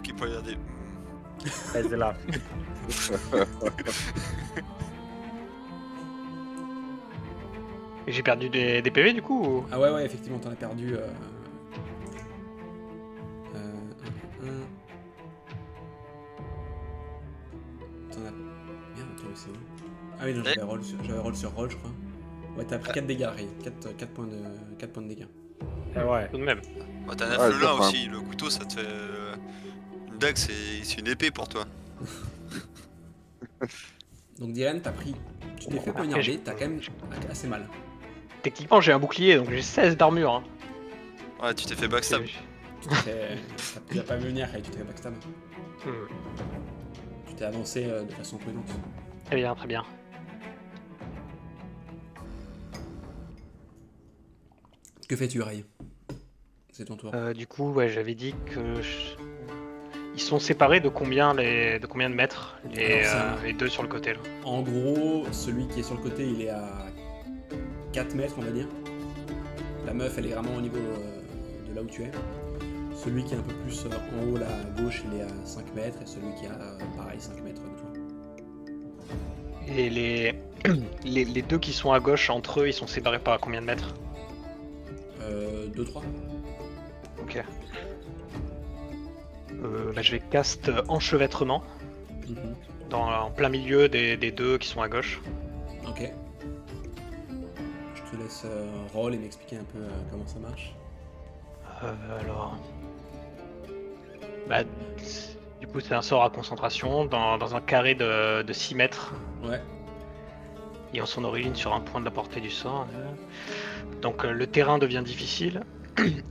Qui poignardé. Reste là. Et j'ai perdu des PV du coup ou... Ah ouais, effectivement, t'en as perdu. T'en as. Merde, attends, mais c'est où? Ah oui, non, j'avais roll sur roll, je crois. Ouais, t'as pris 4 dégâts, Ray. 4 points de dégâts. Ah ouais. Tout de même. Bah, t'as un Ouais, feu là je aussi, le couteau ça te fait. Une dague c'est une épée pour toi. Donc, Diren, t'as pris. Tu t'es fait Après, poignarder, t'as quand même assez mal. Techniquement, j'ai un bouclier donc j'ai 16 d'armure. Hein. Ouais, tu t'es fait backstab. Tu vas pas venir, Ray, tu t'es fait backstab. Hmm. Tu t'es avancé de façon prudente. Très bien, très bien. Que fais-tu, Ray? C'est ton tour. Du coup, ouais, j'avais dit que ils sont séparés de combien de mètres les deux sur le côté là. En gros, celui qui est sur le côté, il est à 4 mètres, on va dire. La meuf, elle est vraiment au niveau de là où tu es. Celui qui est un peu plus en haut, là, à gauche, il est à 5 mètres. Et celui qui est pareil, 5 mètres de toi. Et les deux qui sont à gauche entre eux, ils sont séparés par combien de mètres? 2-3. Ok. Bah, je vais cast enchevêtrement en plein milieu des deux qui sont à gauche. Ok. Je te laisse roll et m'expliquer un peu comment ça marche. Alors. Bah, du coup, c'est un sort à concentration dans un carré de 6 mètres. Ouais. Ayant son origine sur un point de la portée du sort. Donc le terrain devient difficile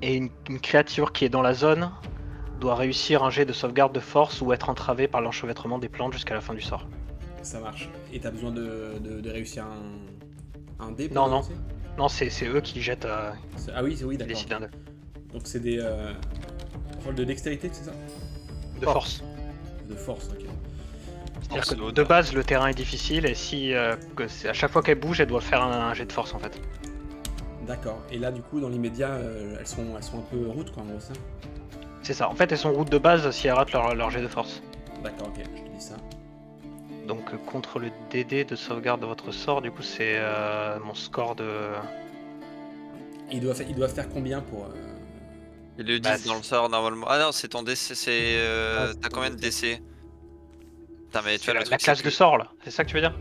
et une créature qui est dans la zone doit réussir un jet de sauvegarde de force ou être entravée par l'enchevêtrement des plantes jusqu'à la fin du sort. Ça marche. Et t'as besoin de réussir un dé pour Non, non. lancer Non, c'est eux qui jettent. Ah oui, Qui d'accord. décident d'un Donc c'est des rôles de dextérité, c'est ça? de force. De force, ok. C'est-à-dire Force que de de hauteur. base, le terrain est difficile et si à chaque fois qu'elle bouge, elle doit faire un jet de force en fait. D'accord. Et là, du coup, dans l'immédiat, elles sont un peu routes, quoi, en gros, ça. C'est ça. En fait, elles sont route de base si elles ratent leur jet de force. D'accord, ok, je te dis ça. Donc contre le DD de sauvegarde de votre sort, du coup c'est mon score de... Et ils doivent faire combien pour... Ils le Bah, disent dans le sort normalement. Ah non, c'est ton DC, c'est. Ah, c'est T'as ton combien de DC? Putain, mais tu C'est vois, le la truc, c'est classe que- de sort là, c'est ça que tu veux dire?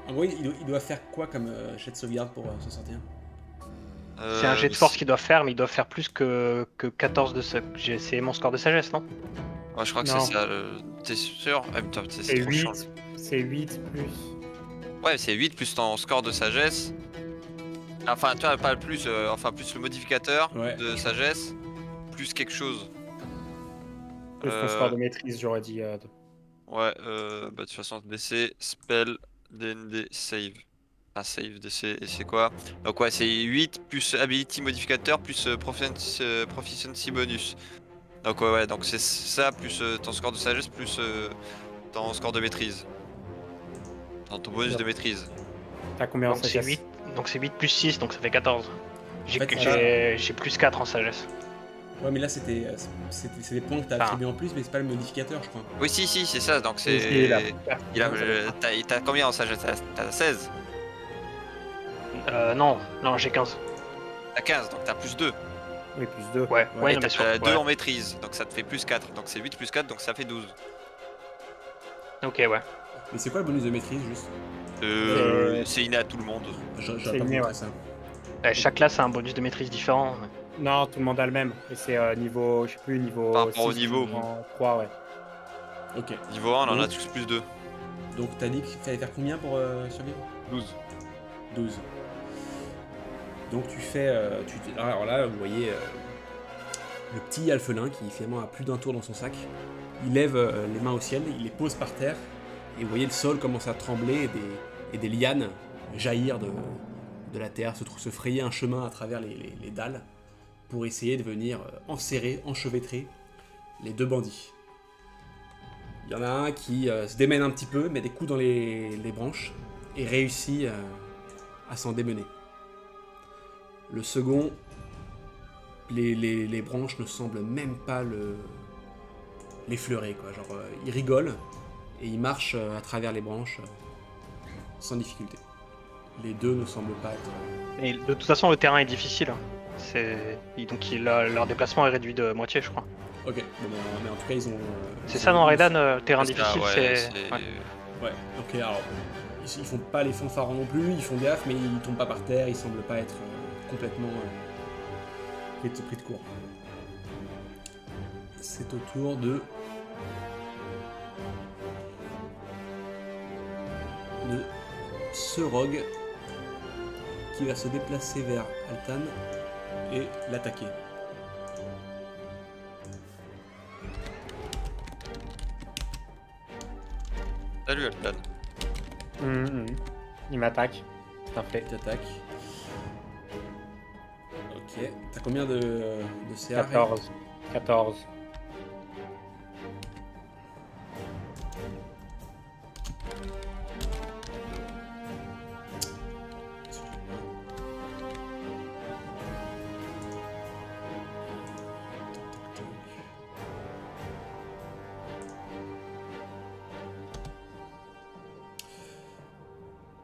En gros, ils doivent faire quoi comme jet de sauvegarde pour s'en sortir? C'est un jet de force qu'ils doivent faire, mais ils doivent faire plus que 14 de ce. J'ai essayé mon score de sagesse, non? Ouais, je crois que Non. c'est ça. T'es sûr? Ah, putain, c'est C'est trop chiant. 8. C'est 8 plus. Ouais, c'est 8 plus ton score de sagesse. Enfin, tu vois, pas le plus, enfin, plus le modificateur Ouais. de sagesse, plus quelque chose. Plus ton score de maîtrise, j'aurais dit. Ouais, bah de toute façon, DC, spell, DND, save. Ah, save, DC, et c'est quoi? Donc, ouais, c'est 8 plus ability modificateur plus proficiency bonus. Donc, ouais, donc c'est ça plus ton score de sagesse plus ton score de maîtrise. Dans ton bonus de maîtrise. T'as combien en Donc c'est sagesse? 8. Donc c'est 8 plus 6, donc ça fait 14. J'ai En fait, j'ai plus 4 en sagesse. Ouais, mais là, c'est des points que t'as Enfin. attribués en plus, mais c'est pas le modificateur, je crois. Oui, si, c'est ça, donc c'est. Et là, T'as combien en sagesse? T'as 16? Non, j'ai 15. T'as 15, donc t'as plus 2. Oui, plus 2. Ouais, Ouais, non, Et mais sur... t'as 2 ouais. en maîtrise, donc ça te fait plus 4. Donc c'est 8 plus 4, donc ça fait 12. Ok, ouais. Mais c'est quoi le bonus de maîtrise, juste? C'est inné à tout le monde. J'aurais C'est pas mieux, montré ouais. ça. Chaque classe a un bonus de maîtrise différent. Non, tout le monde a le même. Et c'est niveau. Je sais plus, niveau. Par rapport au 6, niveau. En 3, ouais. Ok. Niveau 1, on en a Donc- tous plus 2. Donc, t'as dit qu'il fallait faire combien pour survivre? 12. 12. Donc tu fais... alors là, vous voyez le petit alphelin qui finalement a plus d'un tour dans son sac. Il lève les mains au ciel, il les pose par terre, et vous voyez le sol commence à trembler et des lianes jaillir de la terre, se frayer un chemin à travers les dalles pour essayer de venir enserrer, enchevêtrer les deux bandits. Il y en a un qui se démène un petit peu, met des coups dans les branches et réussit à s'en démener. Le second, les branches ne semblent même pas l'effleurer, quoi. Genre, il rigole et il marche à travers les branches sans difficulté. Les deux ne semblent pas être... Et de toute façon, le terrain est difficile. Donc leur déplacement est réduit de moitié, je crois. Ok, bon, mais en tout cas, ils ont... C'est ça dans Raidan, terrain C'est ça, difficile, ouais, c'est... Ouais. Ouais, ok, alors... Ils font pas les fanfarons non plus, ils font gaffe, mais ils tombent pas par terre, ils semblent pas être complètement pris de court. C'est au tour de ce rogue qui va se déplacer vers Altan et l'attaquer. Salut Altan. Il m'attaque. Parfait. Il t'attaque. Ok. T'as combien de CA? 14. 14.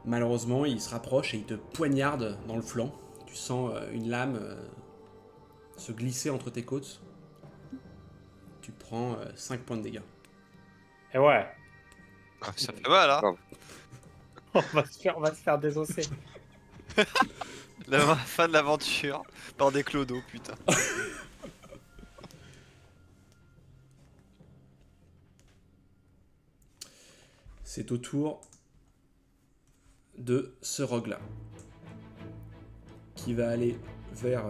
Malheureusement, il se rapproche et il te poignarde dans le flanc. Tu sens une lame se glisser entre tes côtes. Tu prends 5 points de dégâts. Et ouais, Ça fait mal, hein. on va se faire désosser. La fin de l'aventure par des clodos, putain. C'est au tour de ce rogue-là. Qui va aller vers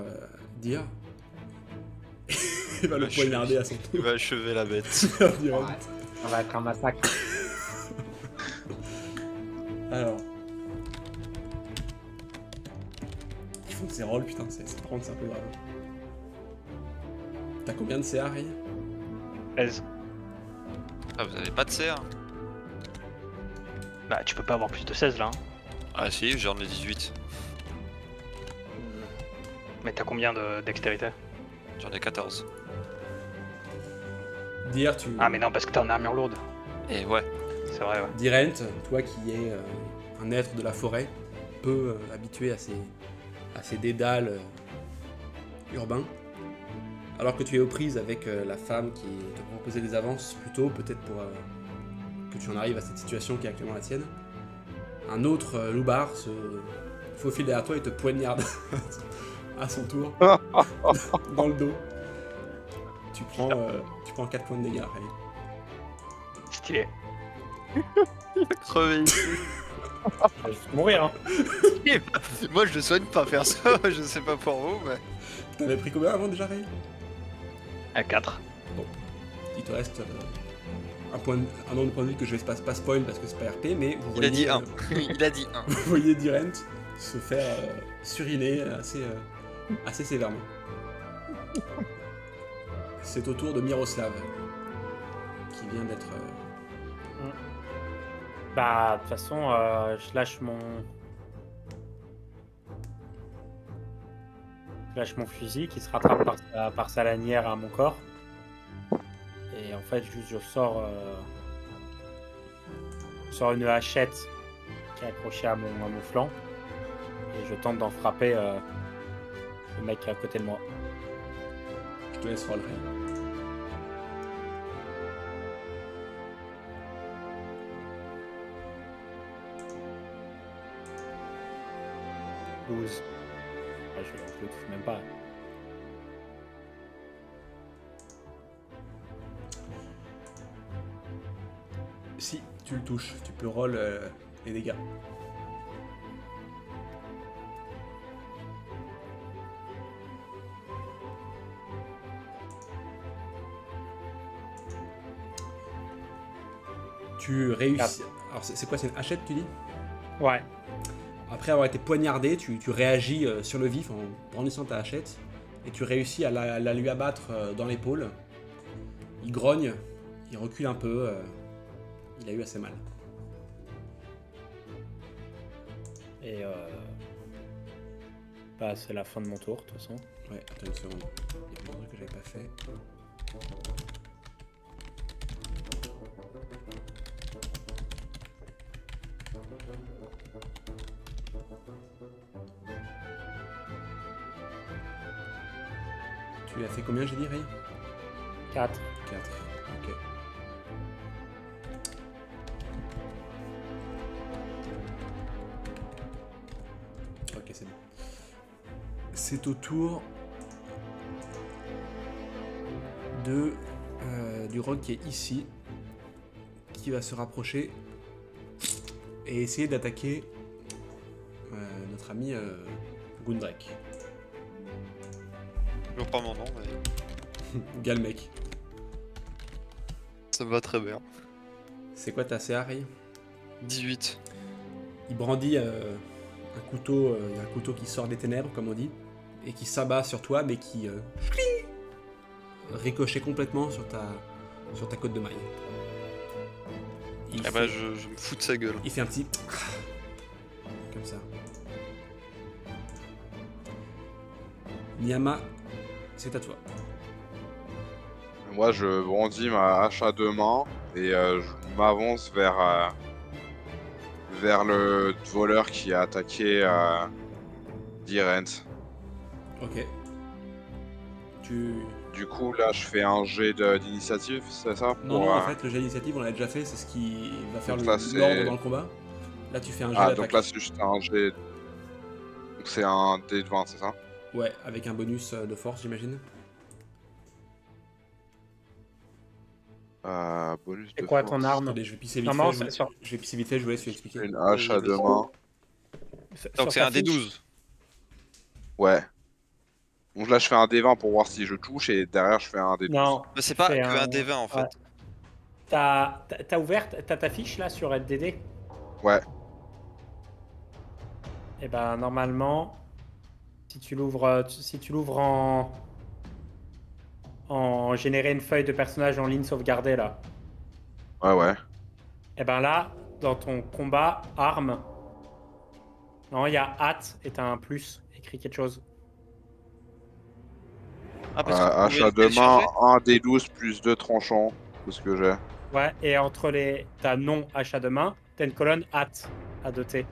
Dir. Il va le poignarder à son Il tour. va achever la bête. Direct. Ça va être un massacre. Alors. Ils font de ces rolls, putain, c'est un peu grave. T'as combien de CA, Ray? 16. Ah, vous avez pas de CR? Bah, tu peux pas avoir plus de 16 là. Hein. Ah si, j'en ai 18. Mais t'as combien de dextérité? J'en ai 14. Dir, tu... Ah, mais non, parce que t'es en armure lourde. Et ouais. C'est vrai, ouais. Dirent, toi qui es un être de la forêt, peu habitué à ces dédales urbains, alors que tu es aux prises avec la femme qui te proposait des avances plus tôt, peut-être pour que tu en arrives à cette situation qui est actuellement la tienne, un autre loupard se faufile derrière toi et te poignarde à son tour dans le dos. Tu prends 4 points de dégâts. Allez. Stylé. Crevé ici. Je vais juste mourir, hein. Moi je le soigne pas faire ça, je sais pas pour vous, mais. T'avais pris combien avant déjà, Ray? À 4. Il te reste un nombre de points de vie que je vais pas spoil parce que c'est pas RP, mais vous Il a voyez, dit 1. Il a dit 1. vous voyez Dirent se faire suriner assez sévèrement. C'est au tour de Miroslav, qui vient d'être... Bah, de toute façon, je lâche mon... Je lâche mon fusil qui se rattrape par sa lanière à mon corps. Et en fait, juste je sors une hachette qui est accrochée à mon flanc. Et je tente d'en frapper le mec à côté de moi. Je te laisse roll, Ray. Ouais, je le touche même pas. Si, tu le touches, tu peux roll les dégâts. Tu réussis... Alors c'est quoi, c'est une hachette tu dis? Ouais. Après avoir été poignardé, tu réagis sur le vif en brandissant ta hachette et tu réussis à la lui abattre dans l'épaule. Il grogne, il recule un peu, il a eu assez mal. Et bah, c'est la fin de mon tour, de toute façon. Ouais, attends une seconde. Il y a un truc que j'avais pas fait. Tu as fait combien, j'ai dit, Ray? 4. 4. Ok. Ok, c'est bon. C'est au tour de du rogue qui est ici, qui va se rapprocher et essayer d'attaquer notre ami Gundrek. Toujours pas mon nom, mais Galmec. ça me va très bien. C'est quoi ta CA, Ray? 18. Il brandit un couteau, il y a un couteau qui sort des ténèbres, comme on dit, et qui s'abat sur toi, mais qui ricochet complètement sur ta côte de maille. Eh bah, je me fous de sa gueule. Il fait un petit comme ça. Niyama, c'est à toi. Moi, je brandis ma hache à 2 mains et je m'avance vers le voleur qui a attaqué Dirent. Ok. Du coup, là, je fais un jet d'initiative, c'est ça? Non, en fait, le jet d'initiative, on l'a déjà fait, c'est ce qui va faire Donc là, l'ordre dans le combat. Là, tu fais un jet Ah, d'attaque. donc là, c'est juste un jet. Donc c'est un dé de 20, c'est ça? Ouais, avec un bonus de force, j'imagine. Bonus C'est de quoi force. ton arme? Attendez, je vais pisser vite Normalement, fait. c'est Je vais pisser vite fait, je vous laisse expliquer. Une hache à 2 mains. Donc c'est un D12. Ouais. Donc là, je fais un D20 pour voir si je touche et derrière, je fais un D12. Non. Mais c'est pas C'est que un un- D20 en fait. Ouais. T'as ouvert, t'as ta fiche là sur LDD? Ouais. Et ben normalement, si tu l'ouvres en générer une feuille de personnage en ligne sauvegardée là, Ouais. et ben là, dans ton combat arme, non, il y a hâte et t'as un plus écrit quelque chose. Ah, parce que vous Hache pouvez à le 2 mains, télécharger. 1 D12 plus 2 tranchants. C'est ce que j'ai. Ouais, et entre t'as non achat de main, t'as une colonne hâte à doter.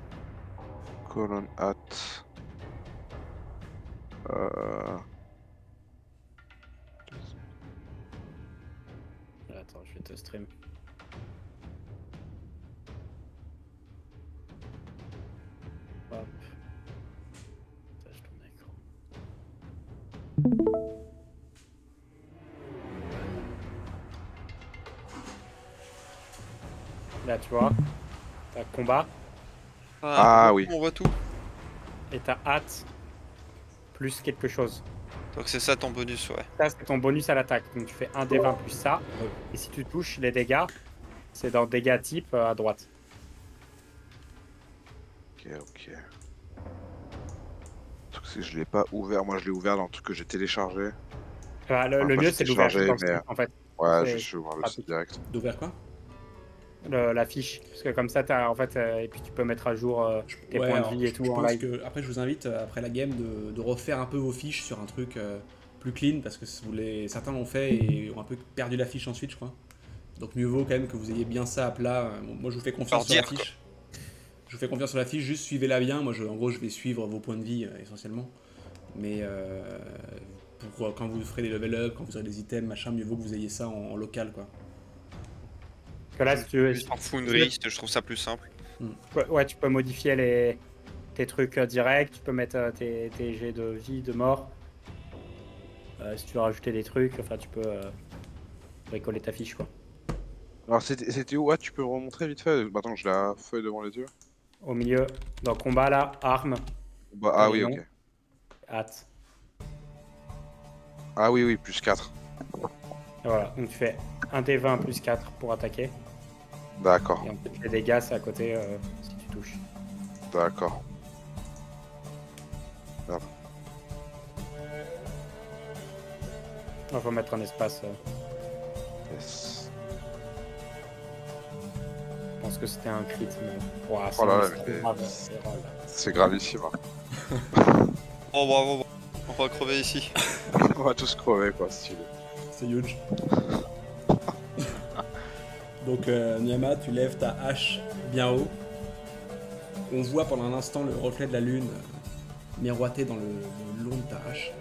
Colonne hâte. Attends, je vais te stream. Hop. Partage ton écran. Là, tu vois, t'as combat Ah, oui. On voit tout. et t'as hâte plus quelque chose. Donc c'est ça ton bonus, ouais. Ça, c'est ton bonus à l'attaque. Donc tu fais un D20 plus ça. Et si tu touches les dégâts, c'est dans dégâts type à droite. Ok. Le truc, c'est que je l'ai pas ouvert. Moi, je l'ai ouvert dans le truc que j'ai téléchargé. Le Enfin, mieux, j'ai c'est de l'ouvrir téléchargé, dans le mais- script, en fait. Ouais, C'est je suis ouvert le pratique. site direct. D'ouvrir quoi? La fiche. Parce que comme ça, t'as en fait. Et puis tu peux mettre à jour tes points alors, de vie et tout je en pense live. que après je vous invite après la game de refaire un peu vos fiches sur un truc plus clean parce que certains l'ont fait et ont un peu perdu la fiche ensuite, je crois. Donc mieux vaut quand même que vous ayez bien ça à plat. Moi je vous fais confiance sur la Dire, fiche. Je vous fais confiance sur la fiche, juste suivez-la bien. Moi en gros je vais suivre vos points de vie essentiellement. Mais pour quand vous ferez des level up, quand vous aurez des items, machin, mieux vaut que vous ayez ça en local quoi. Parce que là, si tu veux, Je m'en fous une liste, je trouve ça plus simple. ouais, tu peux modifier tes trucs directs. Tu peux mettre tes jets de vie, de mort. Si tu veux rajouter des trucs, enfin, tu peux bricoler ta fiche, quoi. Alors, c'était où? Ouais, tu peux me remontrer vite fait? Bah, attends, j'ai la feuille devant les yeux. Au milieu, dans combat, là, arme, Bah, ah oui, non. ok. hâte. Ah oui, plus 4. Et voilà, donc tu fais un D20 plus 4 pour attaquer. D'accord, Et en fait, les dégâts, c'est à côté si tu touches. d'accord. Il faut mettre un espace. Yes. Je pense que c'était un crit, mais pour Oh là là, c'est mais- grave, c'est grave. C'est gravissime. Hein. Oh bravo, on va crever ici. On va tous crever, quoi, si tu veux. C'est huge. Donc Nyama, tu lèves ta hache bien haut. On voit pendant un instant le reflet de la lune miroiter dans le long de ta hache.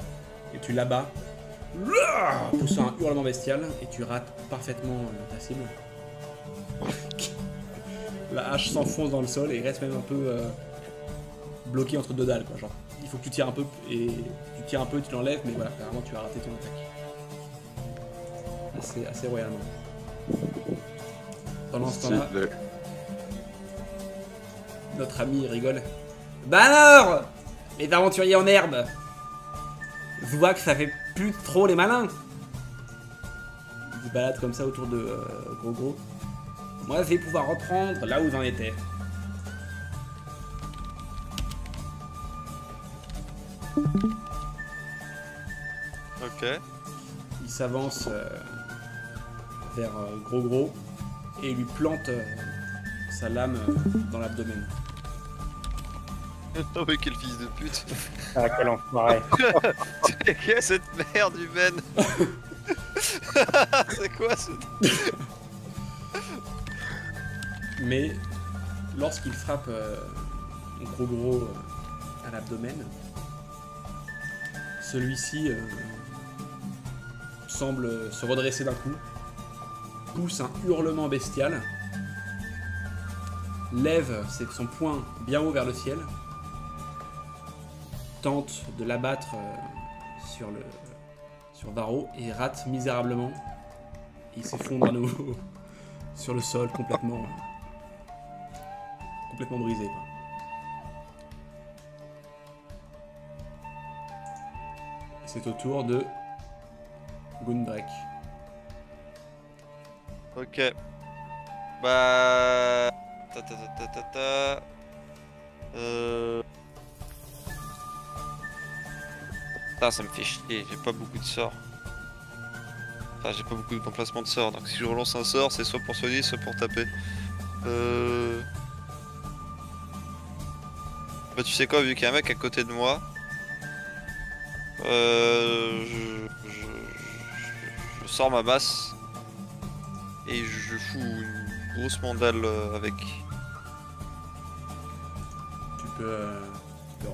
Et tu l'abats, poussant un hurlement bestial, et tu rates parfaitement ta cible. La hache s'enfonce dans le sol et il reste même un peu bloqué entre deux dalles, quoi. Genre, il faut que tu tires un peu, et tu tires un peu, tu l'enlèves, mais voilà, clairement tu as raté ton attaque. Assez royalement. Pendant ce temps-là, notre ami rigole. Bah alors, les aventuriers en herbe, je vois que ça fait plus trop les malins. Il se balade comme ça autour de Gros. Moi, je vais pouvoir reprendre là où j'en étais. Ok. Il s'avance vers Gros et lui plante sa lame dans l'abdomen. Oh mais quel fils de pute. Ah, quel enfoiré. C'est quoi cette merde humaine? C'est quoi ce... Mais lorsqu'il frappe Gros à l'abdomen, celui-ci semble se redresser d'un coup, pousse un hurlement bestial, lève son poing bien haut vers le ciel, tente de l'abattre sur Varro et rate misérablement. Il s'effondre à nouveau sur le sol complètement brisé, quoi. C'est au tour de Gundrek. Ok. Bah... Putain, ça me fait chier, j'ai pas beaucoup de sorts. Enfin, j'ai pas beaucoup d'emplacements de sorts, donc si je relance un sort, c'est soit pour soigner, soit pour taper. Bah tu sais quoi, vu qu'il y a un mec à côté de moi, je sors ma masse et je fous une grosse mandale avec. Tu peux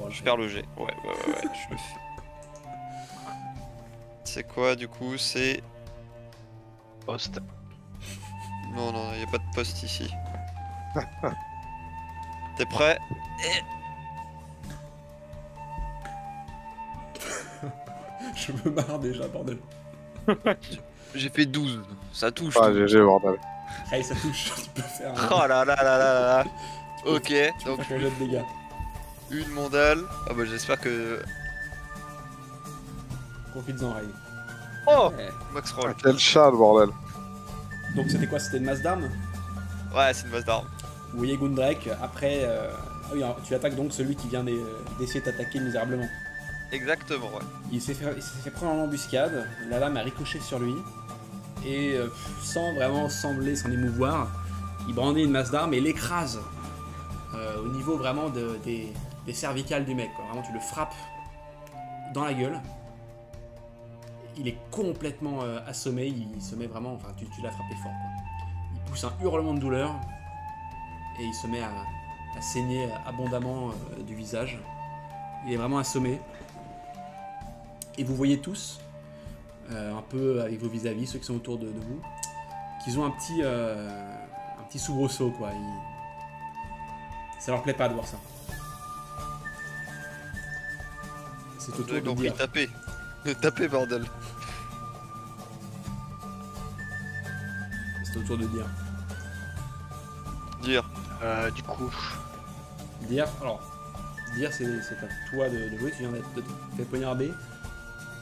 Je perds le jet. Ouais, je le fais. C'est quoi du coup? C'est... Poste. Non, y a pas de poste ici. T'es prêt? Je me marre déjà, bordel. J'ai fait 12, ça touche. Ah, tout. GG, bordel. Allez, ça touche, tu peux faire Oh là là là là là là. Ok, tu peux donc faire ton jet de dégâts. une mandale. Ah bah j'espère que... Profites-en, Ray. Oh Ouais. Max Ah, roll. quel chat, le bordel. Donc c'était quoi? C'était une masse d'armes? Ouais, c'est une masse d'armes. Vous voyez Gundrek, après... Ah oui, alors, tu attaques donc celui qui vient d'essayer de t'attaquer misérablement. Exactement, ouais. Il s'est fait prendre en embuscade, la lame a ricoché sur lui, et sans vraiment sembler s'en émouvoir, il brandit une masse d'armes et l'écrase au niveau vraiment des cervicales du mec, quoi. Vraiment, tu le frappes dans la gueule. Il est complètement assommé, il se met vraiment... Enfin, tu l'as frappé fort, quoi. Il pousse un hurlement de douleur, et il se met à saigner abondamment du visage. Il est vraiment assommé. Et vous voyez tous, un peu avec vos vis-à-vis, ceux qui sont autour de vous, qu'ils ont un petit soubresaut, quoi. Ça leur plaît pas de voir ça. C'est au tour J'ai de compris, dire. taper. Taper, bordel. C'est au tour de dire. Dire. Du coup, Dire, alors, dire c'est à toi de jouer, tu viens d'être fait poignarder,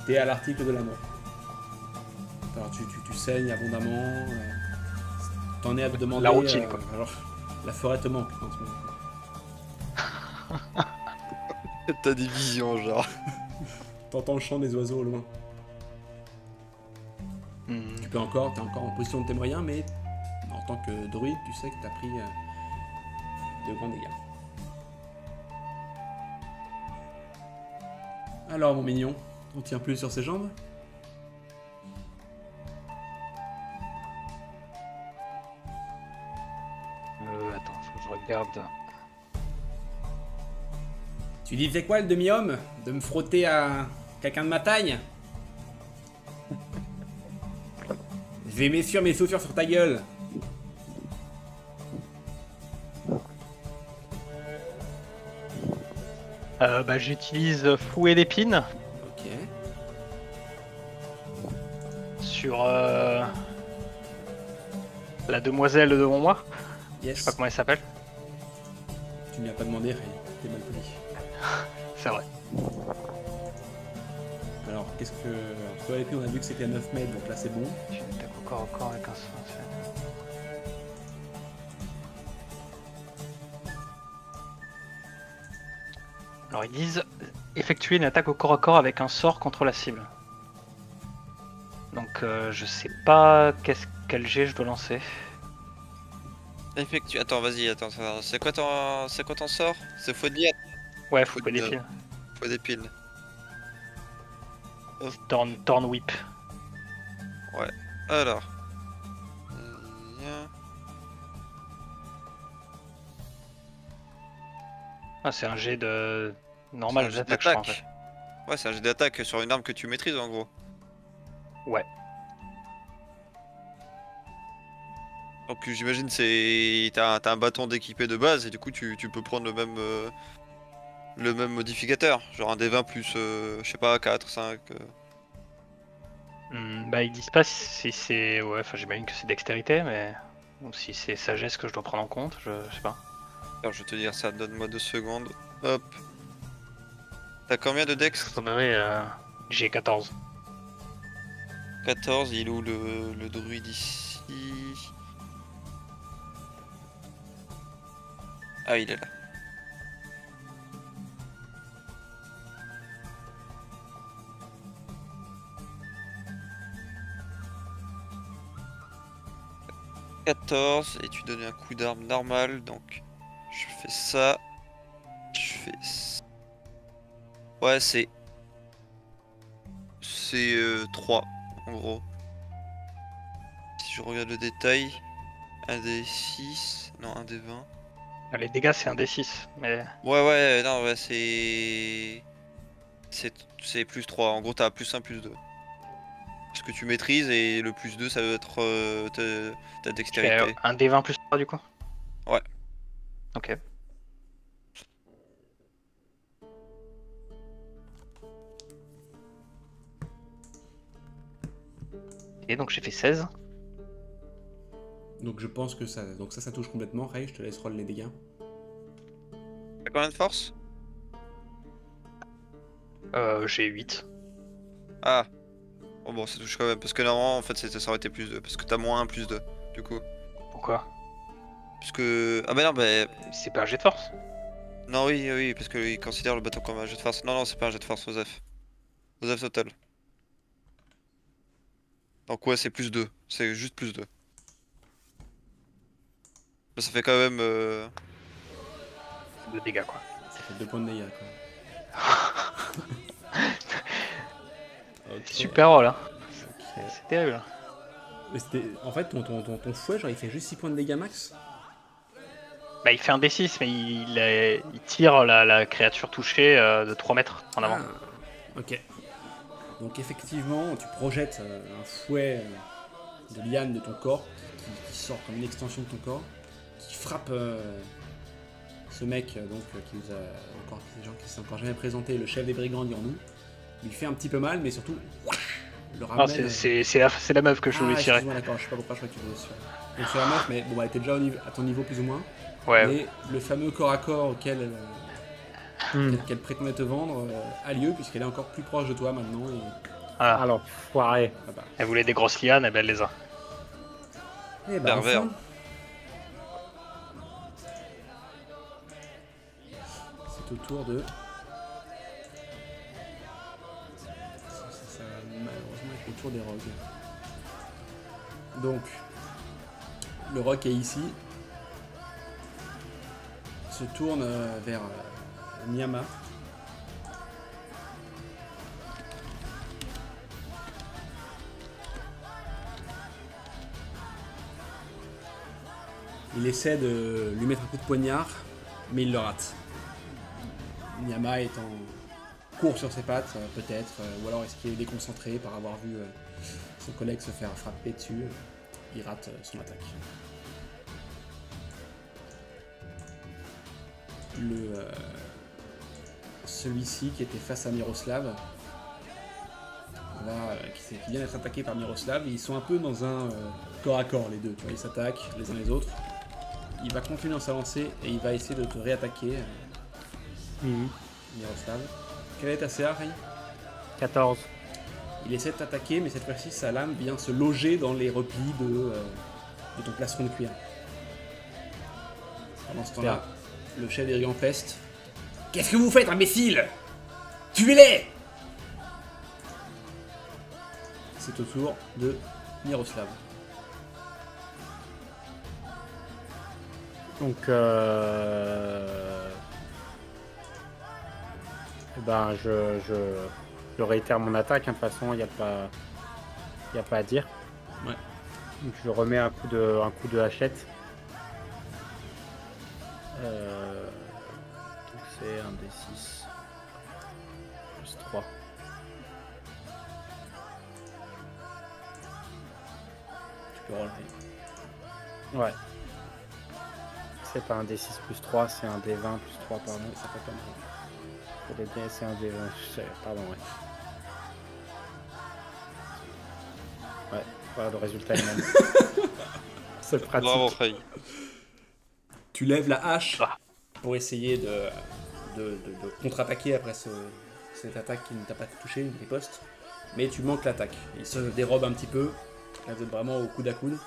t'es à l'article de la mort. Alors tu saignes abondamment, t'en es à te demander... La routine, quoi. Alors, la forêt te manque en ce moment. T'as des visions, genre. T'entends le chant des oiseaux au loin. hmm, T'es encore en position de tes moyens, mais en tant que druide, tu sais que t'as pris de grands dégâts. Alors mon mignon, on tient plus sur ses jambes? Regarde. Tu disais quoi, le demi-homme? De me frotter à quelqu'un de ma taille? Je vais mes chaussures sur ta gueule. Bah, j'utilise fouet d'épines Ok. sur la demoiselle devant moi. Je Yes. sais pas comment elle s'appelle. Tu m'y as pas demandé, Ray. T'es mal poli. C'est vrai. Alors, qu'est-ce que... Alors, toi, l'épée, on a vu que c'était à 9 mètres, donc là, c'est bon. Je tape au corps avec un sort. Alors ils disent effectuer une attaque au corps à corps avec un sort contre la cible. Donc je sais pas quel jet je dois lancer. Effectue. Attends, vas-y, attends. C'est quoi ton sort? C'est fouet de liane. Ouais, Faut faut des de- piles. Fouet d'épine. Torn whip. Alors. Ah, c'est un jet de normal C'est un jet d'attaque, je crois en fait. d'attaque. Ouais, c'est un jet d'attaque sur une arme que tu maîtrises en gros. Ouais. Donc j'imagine t'as un bâton d'équipé de base et du coup tu peux prendre le même modificateur, genre un D20 plus je sais pas 4, 5. Bah ils disent pas si c'est... Ouais, enfin j'imagine que c'est dextérité, mais... Ou si c'est sagesse que je dois prendre en compte, je sais pas. Alors je vais te dire ça, donne-moi 2 secondes. Hop. T'as combien de dex? J'ai 14. 14, il est où le druide ici? Ah, il est là. « 14 et tu donnes un coup d'arme normal, donc je fais ça. Je fais ça. Ouais, c'est 3 en gros. Si je regarde le détail, un des 6, non un des 20. Les dégâts c'est un D6, mais... Ouais, non, ouais, c'est plus 3. En gros, t'as plus 1, plus 2. Ce que tu maîtrises et le plus 2, ça doit être ta dextérité. Un D20 plus 3 du coup? Ouais. Ok. Et donc j'ai fait 16. Donc, je pense que ça... Donc ça touche complètement. Ray, je te laisse roll les dégâts. T'as combien de force? J'ai 8. Ah. Oh bon, ça touche quand même. Parce que normalement, en fait, ça aurait été plus 2. Parce que t'as moins 1, plus 2, du coup. Pourquoi? Puisque... Ah bah non, bah... C'est pas un jet de force. Non, oui, parce qu'il considère le bâton comme un jet de force. Non, c'est pas un jet de force, Osef. Osef total. Donc ouais, c'est plus 2. C'est juste plus 2. Bah, ça fait quand même... De dégâts quoi. Ça fait 2 points de dégâts, quoi. Ok. Super roll hein. Ok. C'est terrible. Mais en fait, ton fouet, genre, il fait juste 6 points de dégâts max? Bah il fait un D6 mais il tire la créature touchée de 3 mètres en avant. Ah, ok. Donc effectivement, tu projettes un fouet de liane de ton corps qui sort comme une extension de ton corps, qui frappe ce mec qui nous a encore, qui s'est encore jamais présenté, le chef des brigands dirons-nous. Il fait un petit peu mal, mais surtout le ramène. Non, c'est la meuf que je voulais tirer. Excuse-moi, d'accord, je sais pas pourquoi je crois que tu voulais sur. Donc c'est la meuf, mais bon, elle était déjà à ton niveau plus ou moins. Ouais. Et le fameux corps à corps auquel qu'elle prétendait te vendre a lieu, puisqu'elle est encore plus proche de toi maintenant. Et... Ah, Alors, foiré. Ah bah. elle voulait des grosses lianes, et ben elle les a. Eh bah, Pervers. enfin. C'est au tour de. Ça va malheureusement être le tour des rogues. Donc, le rogue est ici. Se tourne vers Nyama. Il essaie de lui mettre un coup de poignard, mais il le rate. Nyama est en court sur ses pattes, peut-être, ou alors est-ce qu'il est déconcentré par avoir vu son collègue se faire frapper dessus. Il rate son attaque. Celui-ci qui était face à Miroslav, qui vient d'être attaqué par Miroslav, ils sont un peu dans un corps à corps les deux, tu vois, ils s'attaquent les uns les autres. Il va continuer dans sa lancée et il va essayer de te réattaquer, Miroslav. Quel est ta CA, Ray ? 14. Il essaie de t'attaquer, mais cette fois-ci sa lame vient se loger dans les replis de ton plastron de cuir. Pendant ce temps-là, le chef des brigands peste. Qu'est-ce que vous faites, imbécile ? Tuez-les ! C'est au tour de Miroslav. Donc, ben, je réitère mon attaque. Hein, de toute façon, il n'y a pas à dire. Ouais. Donc, je remets un coup de hachette. Donc, c'est un D6 plus 3. Tu peux relever. Ouais. C'est pas un D6 plus 3, c'est un D20 plus 3, pardon. Ça fait pas mal. C'est un D20, pardon, ouais. Ouais, voilà, le résultat est le même. C'est pratique. Bravo, Frey. Tu lèves la hache pour essayer de contre-attaquer après cette attaque qui ne t'a pas touché, une riposte. Mais tu manques l'attaque. Il se dérobe un petit peu. Là, vous êtes vraiment au coude à coude.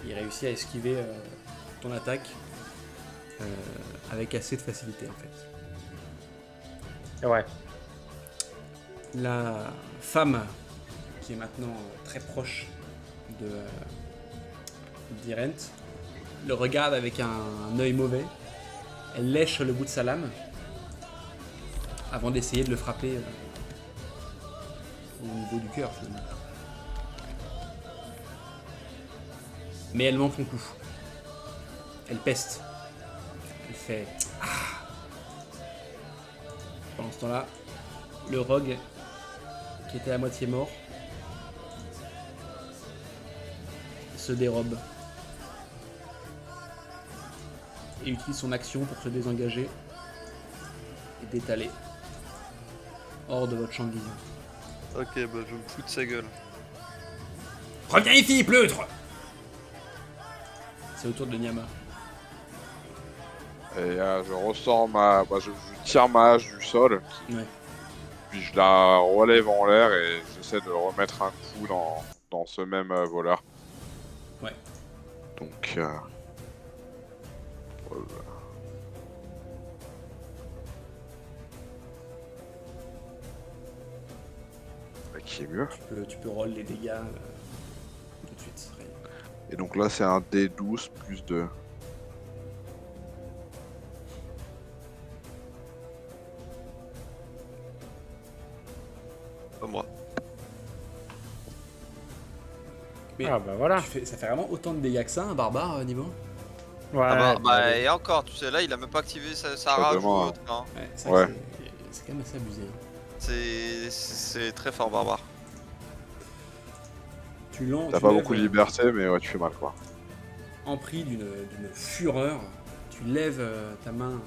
Il réussit à esquiver ton attaque avec assez de facilité en fait. Ouais. La femme qui est maintenant très proche d'Irent le regarde avec un œil mauvais. Elle lèche le bout de sa lame avant d'essayer de le frapper au niveau du cœur finalement. Mais elle manque son coup. Elle peste. Elle fait ah. Pendant ce temps-là, le rogue qui était à moitié mort se dérobe et utilise son action pour se désengager et d'étaler hors de votre champ de vision. Ok, bah je me fous de sa gueule. Reviens ici, pleutre! C'est au tour de Nyama. Et je ressors je tire ma hache du sol, Ouais. puis je la relève en l'air et j'essaie de remettre un coup dans ce même voleur. Ouais. Donc, voilà. Qui est mieux. Tu peux roll les dégâts tout de suite. Ray. Et donc là, c'est un D12 plus 2. Pas moi. Mais Ah bah voilà. ça fait vraiment autant de dégâts que ça, un barbare, Niveau? Ouais, Ah bah, et encore, tu sais, là il a même pas activé sa rage ou vraiment, autre. Hein. Ouais, ça, Ouais. c'est quand même assez abusé. Hein. C'est très fort, barbare. T'as pas beaucoup de liberté, mais ouais, tu fais mal quoi. Empris d'une fureur, tu lèves ta main,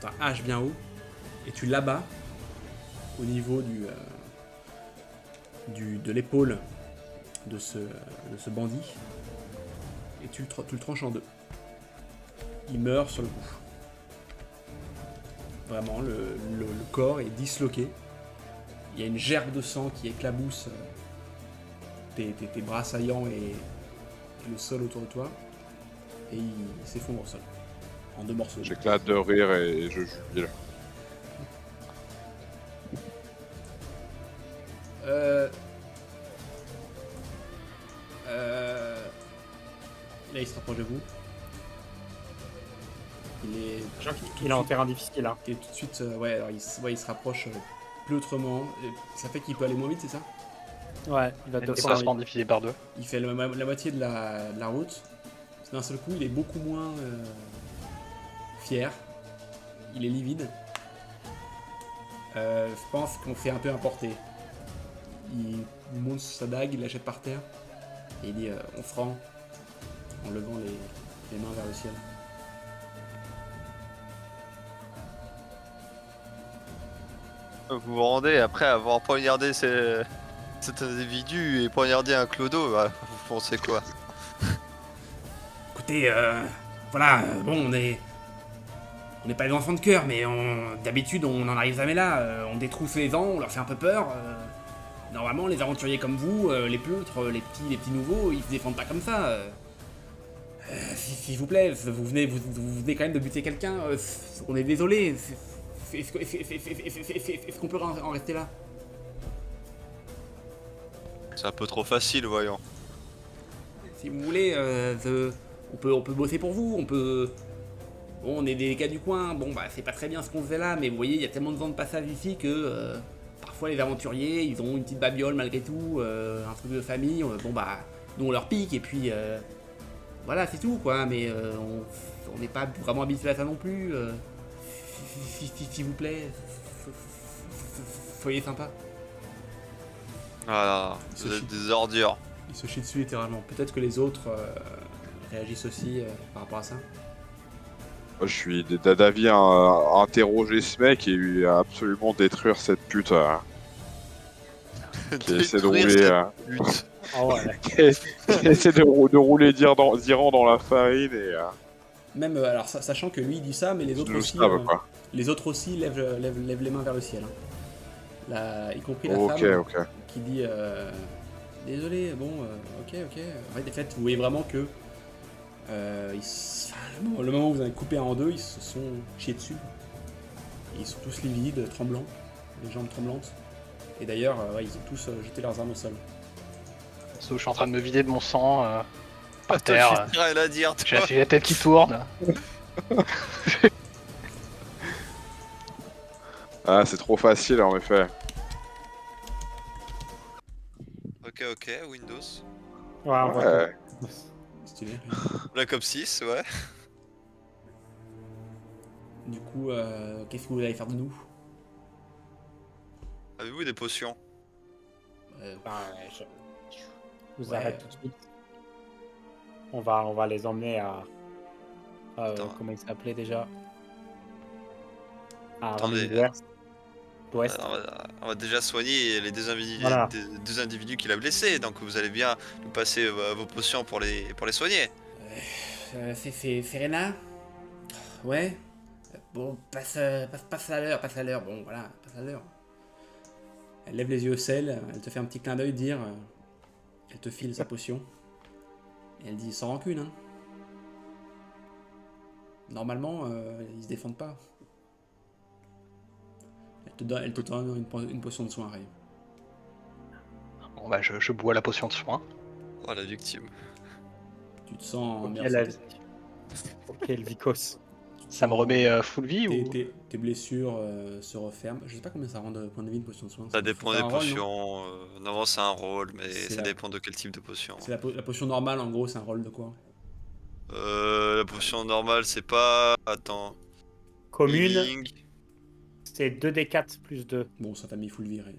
ta hache bien haut, et tu l'abats au niveau de l'épaule de ce bandit, et tu le tranches en deux. Il meurt sur le coup. Vraiment, le corps est disloqué. Il y a une gerbe de sang qui éclabousse tes bras saillants et le sol autour de toi, et il s'effondre au sol en deux morceaux. J'éclate de rire et je jubile. Là, il se rapproche de vous. Il est en terrain difficile là. Et tout de suite, ouais, alors il se rapproche pleutrement. Ça fait qu'il peut aller moins vite, c'est ça? Ouais, il va Les 200 déplacements divisé par 2. Il fait la moitié de la route. d'un seul coup, il est beaucoup moins fier. Il est livide. Je pense qu'on fait un peu importer. Il monte sa dague, il la jette par terre. Et il dit on franc en levant les mains vers le ciel. Vous vous rendez après avoir poignardé cet individu et poignardé un clodo, bah, vous pensez quoi? Écoutez, voilà, bon, on n'est pas des enfants de cœur, mais d'habitude, on n'en arrive jamais là. On détrousse les gens, on leur fait un peu peur. Normalement, les aventuriers comme vous, les pleutres, les petits nouveaux, ils se défendent pas comme ça. S'il vous plaît, vous venez quand même de buter quelqu'un. On est désolé. Est-ce qu'on peut en rester là? C'est un peu trop facile, voyons. Si vous voulez, on peut bosser pour vous, on peut... Bon, on est des gars du coin, bon bah c'est pas très bien ce qu'on faisait là, mais vous voyez, il y a tellement de gens de passage ici que parfois les aventuriers, ils ont une petite babiole malgré tout, un truc de famille, bon bah, nous on leur pique, et puis voilà, c'est tout quoi, mais on n'est pas vraiment habitué à ça non plus. S'il vous plaît, soyez sympa. Voilà, Il se vous êtes chie. des ordures. Il se chie dessus littéralement. Peut-être que les autres réagissent aussi par rapport à ça. Moi, je suis d'avis à interroger ce mec et absolument détruire cette pute qui essaie de rouler, Lutte. Ah ouais. qui essaie de rouler d'Iran dans la farine et Même, alors sachant que lui il dit ça, mais les autres nous aussi, savent, quoi. les autres aussi lèvent les mains vers le ciel. Hein. Y compris la Ok, femme ok. qui dit désolé, bon, ok. En fait, vous voyez vraiment que le moment où vous avez coupé un en deux, ils se sont chiés dessus. Ils sont tous livides, tremblants, les jambes tremblantes. Et d'ailleurs, ouais, ils ont tous jeté leurs armes au sol. Je suis en train de me vider de mon sang par terre. J'ai rien à dire, toi. J'ai la tête qui tourne. Ah, c'est trop facile en effet. Ok, Windows. Ouais, on voit Ouais. tout. Stylé. Black Ops 6, ouais. Du coup, qu'est-ce que vous allez faire de nous? Avez-vous des potions? Enfin, je vous Ouais. arrête tout de suite. On va les emmener à... Attends. comment il s'appelait déjà? À Attendez. L'ouest. On va déjà soigner les deux individus, Voilà. deux individus qu'il a blessés, donc vous allez bien nous passer vos potions pour les soigner. C'est Serena? Ouais. Bon, passe à l'heure. Bon, voilà, passe à l'heure. Elle lève les yeux au ciel, elle te fait un petit clin d'œil, dire... elle te file sa potion. Et elle dit, sans rancune, hein. Normalement, ils se défendent pas. Elle te donne une potion de soin, Ray. Bon bah je bois la potion de soin. Oh, la victime. Tu te sens en Ok, meilleure la santé. Ok, le Vicos. Ça me remet full vie ou... Tes blessures se referment. Je sais pas combien ça rend de points de vie une potion de soin. Ça dépend fait des un rôle, non potions. Non, c'est un rôle, mais C'est ça la- dépend de quel type de potion. C'est la potion normale, en gros, c'est un rôle de quoi? La potion normale, c'est pas. Attends. Commune, Healing. c'est 2d4 plus 2. Bon, ça t'a mis full vie, Ray.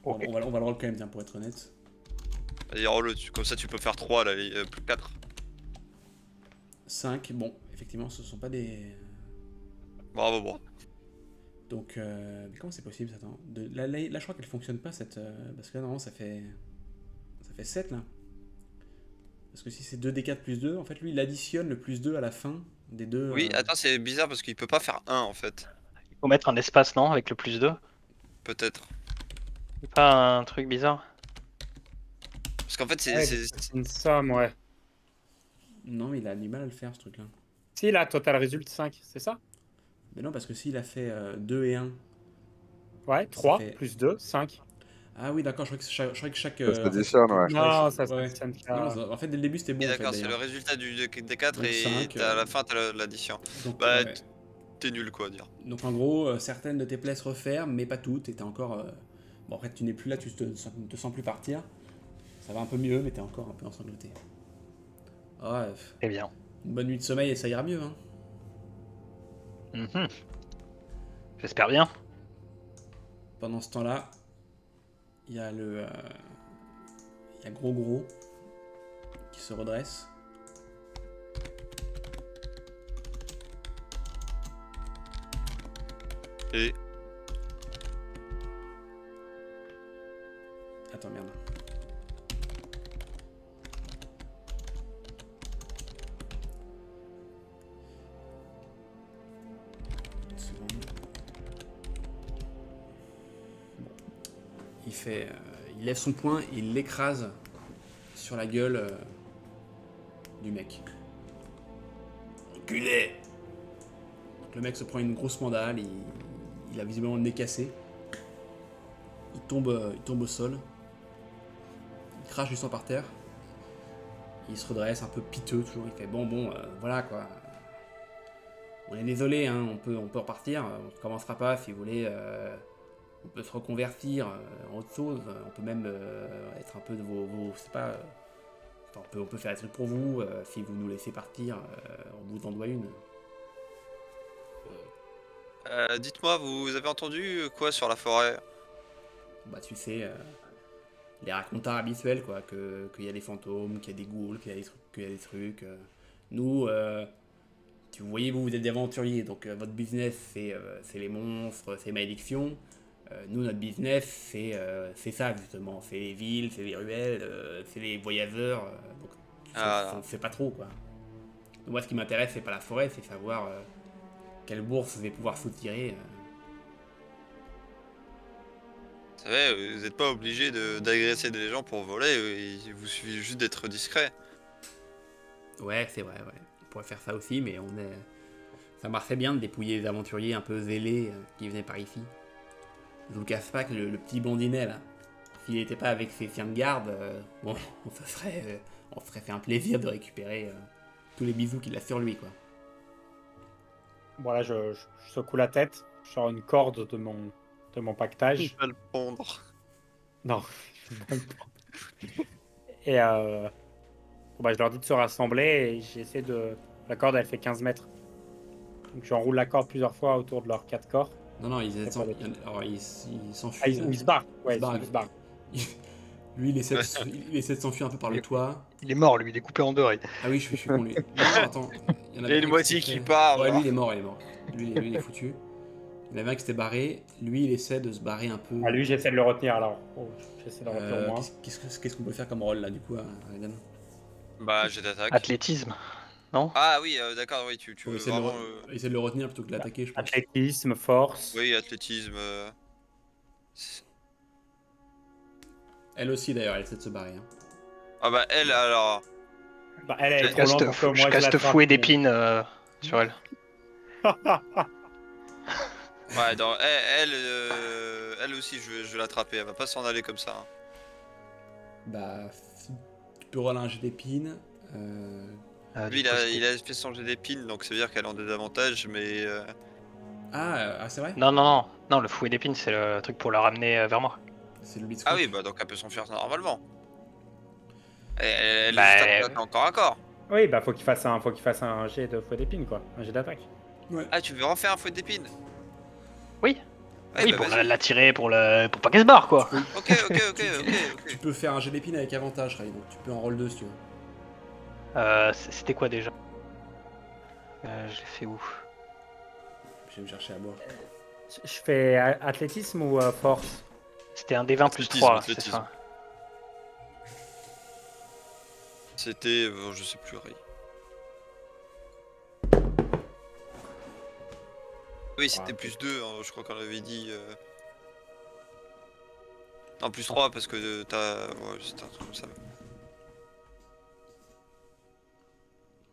Ok. On va le roll quand même, tiens, pour être honnête. Allez, roll, comme ça, tu peux faire 3, là, plus 4. 5, bon, effectivement, ce sont pas des... Bravo, bon. Donc, mais comment c'est possible, ça? Attends. Là, je crois qu'elle fonctionne pas, cette... parce que là, normalement, ça fait 7, là. Parce que si c'est 2d4 plus 2, en fait, lui, il additionne le plus 2 à la fin des deux... Oui, attends, c'est bizarre parce qu'il peut pas faire 1 en fait. Il faut mettre un espace, non, avec le plus 2. Peut-être. C'est pas un truc bizarre? Parce qu'en fait, Ouais, c'est. c'est une somme, ouais. Non, mais il a du mal à le faire, ce truc-là. Si, là, total résulte 5, c'est ça? Mais non, parce que s'il a fait 2 et 1... Ouais, 3 fait- plus 2, 5. Ah oui, d'accord, je croyais que chaque... Ça se en fait, additionne, ouais. Non, ça ouais. s'additionne Non, qu'à... en fait, dès le début, c'était bon, Oui, en fait, d'accord, c'est le d'ailleurs. résultat des 4 Donc et 5, à la fin, t'as l'addition. Donc, Bah, ouais. t'es nul quoi à dire. Donc en gros, certaines de tes plaies se referment, mais pas toutes, et t'es encore... Bon, après, tu n'es plus là, tu ne te sens plus partir. Ça va un peu mieux, mais t'es encore un peu ensanglanté. Ah, Très bien. une bonne nuit de sommeil et ça ira mieux. Hein. Mhm. J'espère bien. Pendant ce temps-là, il y a il y a Gros qui se redresse. Et Attends, merde. Une seconde. Bon. Il lève son poing et il l'écrase sur la gueule du mec. Enculé! Donc le mec se prend une grosse mandale, il a visiblement le nez cassé. Il tombe au sol. Il crache du sang par terre. Il se redresse un peu piteux toujours. Il fait bon, voilà quoi. On est désolé, hein, on peut repartir. On ne commencera pas si vous voulez. On peut se reconvertir en autre chose. On peut même être un peu de vos je sais pas. On peut faire des trucs pour vous si vous nous laissez partir. On vous en doit une. dites-moi, vous avez entendu quoi sur la forêt? Bah tu sais, les racontars habituels quoi, qu'il y a des fantômes, qu'il y a des ghouls, qu'il y a des trucs. Nous, si vous voyez, vous êtes des aventuriers, donc votre business c'est les monstres, c'est les malédictions. Nous, notre business c'est ça justement, c'est les villes, c'est les ruelles, c'est les voyageurs. Donc on sait pas trop quoi. Moi, ce qui m'intéresse, c'est pas la forêt, c'est savoir quelle bourse je vais pouvoir soutirer. Vous savez, vous n'êtes pas obligé d'agresser des gens pour voler, il vous suffit juste d'être discret. Ouais, c'est vrai, ouais. On pourrait faire ça aussi, mais ça marcherait bien de dépouiller les aventuriers un peu zélés qui venaient par ici. Je vous cache pas que le petit blondinet là, s'il n'était pas avec ses chiens de garde, bon, on se serait fait un plaisir de récupérer tous les bisous qu'il a sur lui, quoi. Bon, là, je secoue la tête. Je sors une corde de mon pactage. Je vais le pondre. Non. Et bon, bah, je leur dis de se rassembler et j'essaie de... La corde, elle fait 15 mètres. Donc j'enroule la corde plusieurs fois autour de leurs 4 corps. Non, ils C'est pas des- s'enfuient. Ah, ils se barrent. Ouais, se barrent. ils se barrent. Lui, il essaie de s'enfuir un peu par le toit. Il est mort, lui, il est coupé en deux. Ah oui, je suis con lui. Non, attends. Il y en Il y a avait une un moitié s'est qui fait- part. Ouais, genre. lui, il est mort. Lui, il est foutu. Il y en avait un qui s'était barré. Lui, il essaie de se barrer un peu. Ah, lui, j'essaie de le retenir alors. Oh, j'essaie de le retenir au moins. Qu'est-ce qu'on peut faire comme rôle là, du coup, Raiden? Bah, j'ai d'attaque. Athlétisme, non? Ah oui, d'accord, oui, tu Faut veux essayer de, vraiment... essayer de le retenir plutôt que de l'attaquer, je pense. Athlétisme, force. Oui, athlétisme... Elle aussi, d'ailleurs, elle essaie de se barrer. Hein. Ah bah elle, alors... Bah, elle est Je trop lente pour que Je moi caste l'attrape, fouet mais- d'épines sur elle. Ouais, elle aussi, je vais l'attraper, elle va pas s'en aller comme ça. Hein. Bah, tu peux rouler un jet d'épines. Lui, il a fait son jet d'épines, donc ça veut dire qu'elle a des avantages, mais... C'est vrai? Non, le fouet d'épines, c'est le truc pour la ramener vers moi. C'est le blitzkrieg. Ah oui, bah donc elle peut s'enfuir normalement. Elle Bah, est juste attaque encore à corps. Oui, bah faut qu'il fasse un jet de fouet d'épine, quoi. Un jet d'attaque. Ah, tu veux refaire un fouet d'épines? Oui. Ouais, Oui, bah, pour vas-y. l'attirer, pour pas qu'elle se barre, quoi. Ok. Tu peux faire un jet d'épines avec avantage, Ray, donc tu peux en roll 2 si tu veux. C'était quoi déjà? Je l'ai fait où? Je vais me chercher à boire. Je fais athlétisme ou force? C'était un D20 plus Athlétisme, 3, c'est athlétisme. ça. C'était... je sais plus, Ray. Oui, c'était plus 2, hein, je crois qu'on avait dit... Non, plus 3 parce que t'as... Ouais, c'était un truc comme ça.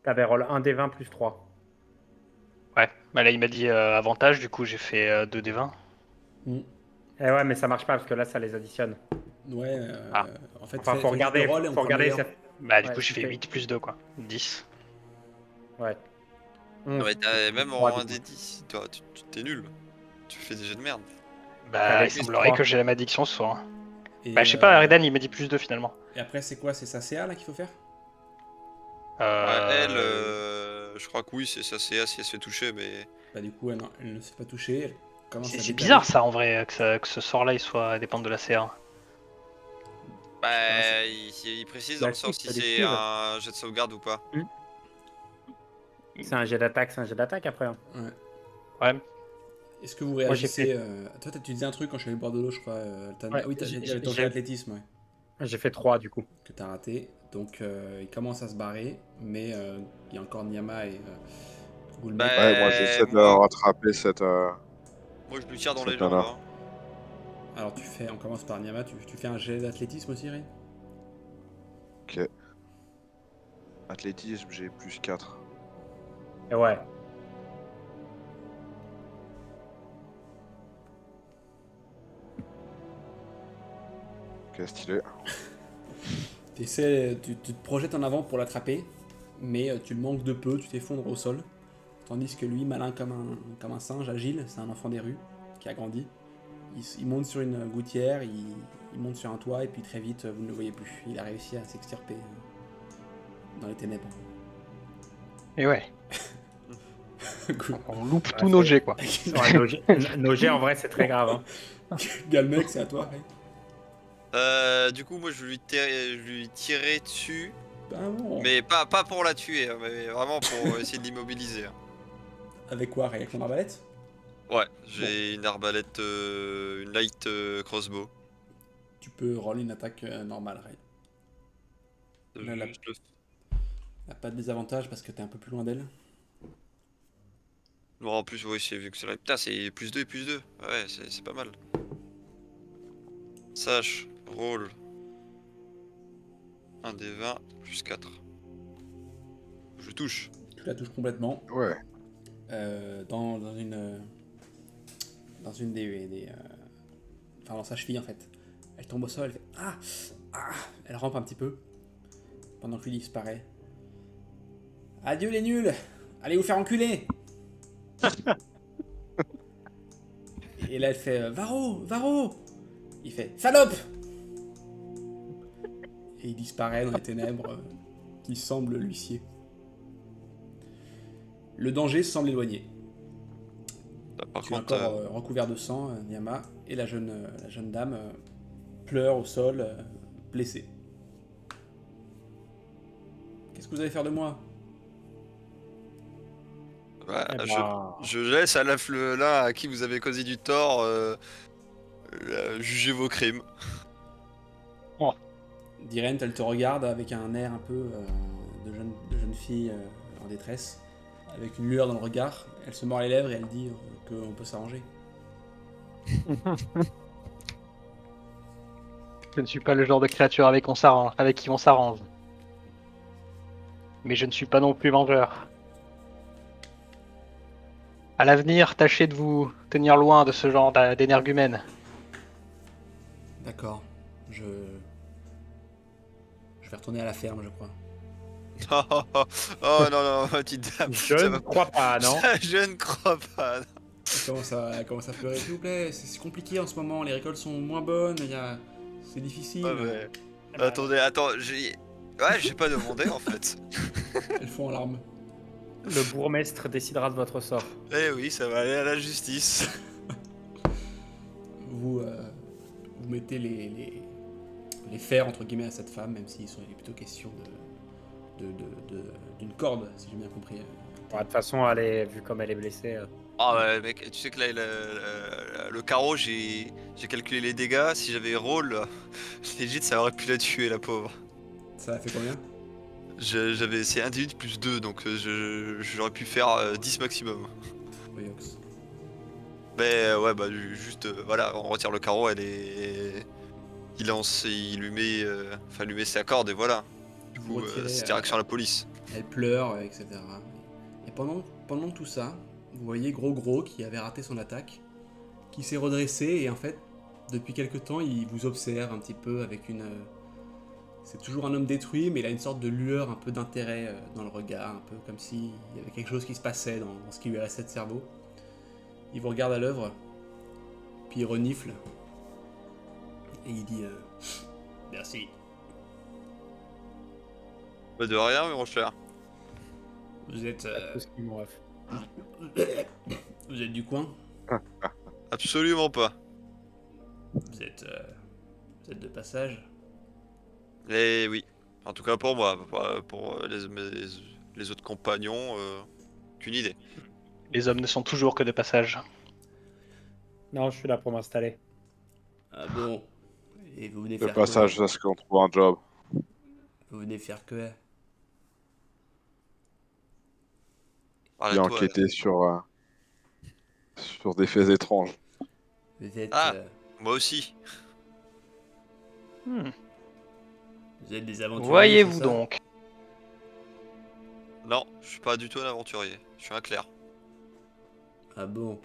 T'avais roll 1 des 20 plus 3. Ouais, bah là il m'a dit avantage, du coup j'ai fait 2 D20. Eh ouais, mais ça marche pas parce que là, ça les additionne. Ouais, Ah. en fait, Enfin, faut regarder. Faut regarder. Ça... Bah du Ouais, coup j'ai tu fait fais- 8 plus 2 quoi, 10. Ouais. Non, mais même en 3, 1 des 10, toi, t'es nul. Tu fais des jeux de merde. Bah Avec il plus semblerait 3. que j'ai la malédiction ce soir. Et, Bah je sais pas, Reden il m'a dit plus 2 finalement. Et après, c'est quoi? C'est sa CA là qu'il faut faire? Ouais, elle, je crois que oui, c'est sa CA si elle se fait toucher, mais. Bah du coup, elle ne s'est pas touchée, elle commence à C'est détailler. bizarre ça en vrai, que ce sort-là il soit dépendre de la CA. Bah, il précise dans le sort Classique, si ça c'est l'esquive. un jet de sauvegarde ou pas. C'est un jet d'attaque, c'est un jet d'attaque après. Hein. Ouais. Ouais. Est-ce que vous Moi, j'ai réagissez fait- Toi, tu disais un truc quand je suis allé boire de l'eau, je crois. Ouais, Ah oui, il y avait ton jet j'ai d'athlétisme, ouais, j'ai fait 3 du coup. que t'as raté. Donc, il commence à se barrer, mais il y a encore Nyama et Goulmet. Bah, Ouais, moi j'essaie de moi- rattraper cette. Moi, je lui tire dans Cette les jambes. nana. Hein. Alors, on commence par Nyama, tu fais un jet d'athlétisme aussi, Ray? Ok. Athlétisme, j'ai plus 4. Et ouais. Ok, stylé. Tu te projettes en avant pour l'attraper, mais tu le manques de peu, tu t'effondres au sol. Tandis que lui, malin comme un singe, agile, c'est un enfant des rues qui a grandi. Il monte sur une gouttière, il monte sur un toit, et puis très vite, vous ne le voyez plus. Il a réussi à s'extirper dans les ténèbres. Et ouais, Cool. on loupe Ouais, tous nos c'est- jets quoi. Ouais, nos jets, en vrai, c'est très grave. Hein. Galmec, c'est à toi, Ray. Du coup, moi, je lui tirais dessus, Ah bon. mais pas pour la tuer, hein, mais vraiment pour essayer de l'immobiliser. Hein. Avec quoi, Ray? Avec ton arbalète? Ouais, j'ai une arbalète, une light crossbow. Tu peux roller une attaque normale, Ray. Là, là. Je le- T'as pas de désavantage parce que t'es un peu plus loin d'elle. Bon, en plus, oui, c'est vu que c'est là. Putain, c'est plus 2 et plus 2. Ouais, c'est pas mal. Sache, roll. 1 des 20, plus 4. Je touche. Tu la touches complètement. Ouais. Dans une des enfin, dans sa cheville en fait. Elle tombe au sol, elle fait elle rampe un petit peu pendant que lui disparaît. Adieu les nuls, allez vous faire enculer. Et là elle fait Varro. Il fait salope. Et il disparaît dans les ténèbres qui semblent l'huissier. Le danger semble éloigné. Là, par Tu es contre, encore recouvert de sang, Nyama, et la jeune dame pleure au sol, blessée. Qu'est-ce que vous allez faire de moi? bah, Eh je, ben, je laisse à là à qui vous avez causé du tort juger vos crimes. Dirent, elle te regarde avec un air un peu de jeune fille en détresse, avec une lueur dans le regard. Elle se mord les lèvres et elle dit qu'on peut s'arranger. Je ne suis pas le genre de créature avec qui on s'arrange. Mais je ne suis pas non plus vengeur. À l'avenir, tâchez de vous tenir loin de ce genre d'énergumène. D'accord, je vais retourner à la ferme, je crois. Oh non, non, petite dame. je ça ne va- crois pas, non. Je ne crois pas. non. Elle commence à pleurer, s'il vous plaît, c'est compliqué en ce moment, les récoltes sont moins bonnes, c'est difficile. Ouais, mais- Attendez, attends, j'ai pas demandé en fait. Elles font en larmes. Le bourgmestre décidera de votre sort. Eh oui, ça va aller à la justice. Vous mettez les fers entre guillemets à cette femme, même s'il est plutôt question d'une corde, si j'ai bien compris. Bon, de toute façon, vu comme elle est blessée. Ah ouais, mec, tu sais que là, le carreau, j'ai calculé les dégâts. Si j'avais roll, legit, ça aurait pu la tuer, la pauvre. Ça a fait combien? C'est 1 d8 plus 2, donc j'aurais pu faire 10 maximum. Oui, Ox. Mais ouais, bah juste, voilà, on retire le carreau, il lance, il lui met, lui met sa corde et voilà. Du Vous coup, retirez, c'est direction à la police. Elle pleure, etc. Et pendant tout ça, vous voyez Gros qui avait raté son attaque, qui s'est redressé et en fait, depuis quelque temps, il vous observe un petit peu avec une... C'est toujours un homme détruit, mais il a une sorte de lueur, un peu d'intérêt dans le regard, un peu comme s'il y avait quelque chose qui se passait dans ce qui lui restait de cerveau. Il vous regarde à l'œuvre, puis il renifle, et il dit merci. Bah de rien, mais mon cher. Vous êtes... Tout ce qui m'en ref. Vous êtes du coin? Absolument pas. Vous êtes de passage? Et oui. En tout cas pour moi. Pour les autres compagnons, qu'une idée. Les hommes ne sont toujours que de passage. Non, je suis là pour m'installer. Ah bon? Et vous venez Le faire passage, quoi? c'est ce qu'on trouve un job. Vous venez faire que... Et enquêter sur des faits étranges. Vous êtes... Ah. Moi aussi. Hmm. Vous êtes des aventuriers, Voyez-vous c'est ça? donc. Non, je suis pas du tout un aventurier. Je suis un clerc. Ah bon?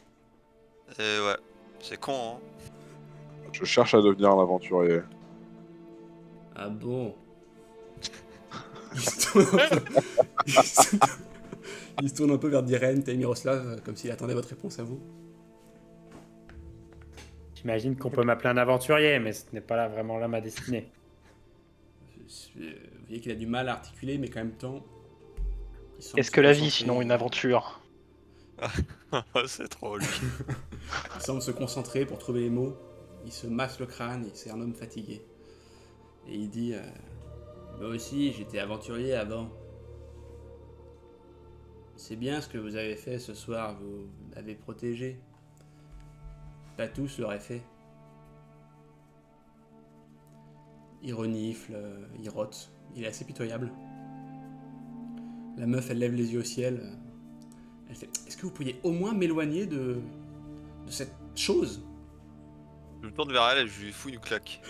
Et ouais. C'est con, hein. Je cherche à devenir un aventurier. Ah bon? Il se tourne un peu- il se tourne un peu vers Diren et Miroslav, comme s'il attendait votre réponse à vous. J'imagine qu'on peut m'appeler un aventurier, mais ce n'est pas là vraiment là ma destinée. Vous voyez qu'il a du mal à articuler, mais qu'en même temps... il semble Qu'est-ce se que la vie concentrer- sinon une aventure? C'est trop lui. Il semble se concentrer pour trouver les mots. Il se masse le crâne, c'est un homme fatigué. Et il dit moi aussi, j'étais aventurier avant. C'est bien ce que vous avez fait ce soir, vous l'avez protégé. Pas tous l'auraient fait. Il renifle, il rote, il est assez pitoyable. La meuf, elle lève les yeux au ciel. Elle fait est-ce que vous pourriez au moins m'éloigner de cette chose? Je me tourne vers elle et je lui fous une claque.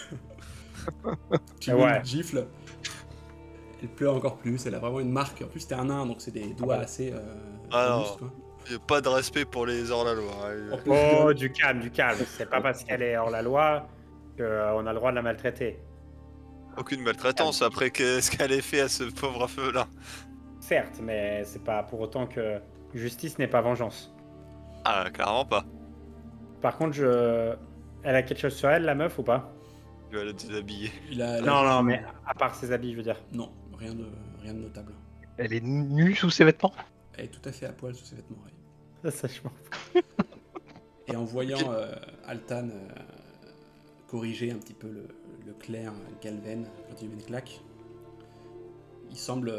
Tu Ah lui ouais. une gifle. Elle pleure encore plus, elle a vraiment une marque. En plus, t'es un nain, donc c'est des doigts assez Ah robustes, quoi. Y a pas de respect pour les hors-la-loi. En plus, Oh, du calme, du calme. C'est pas parce qu'elle est hors la loi qu'on a le droit de la maltraiter. Aucune maltraitance après ce qu'elle ait fait à ce pauvre feu-là. Certes, mais c'est pas pour autant que justice n'est pas vengeance. Ah, clairement pas. Par contre, elle a quelque chose sur elle, la meuf, ou pas? Tu vas la déshabiller. il a- Non, non, mais à part ses habits, je veux dire. Non, rien de notable. Elle est nue sous ses vêtements? Elle est tout à fait à poil sous ses vêtements. ouais. Ça, je m'en Et en voyant Altan corriger un petit peu le clerc Galven quand il met une claque, il semble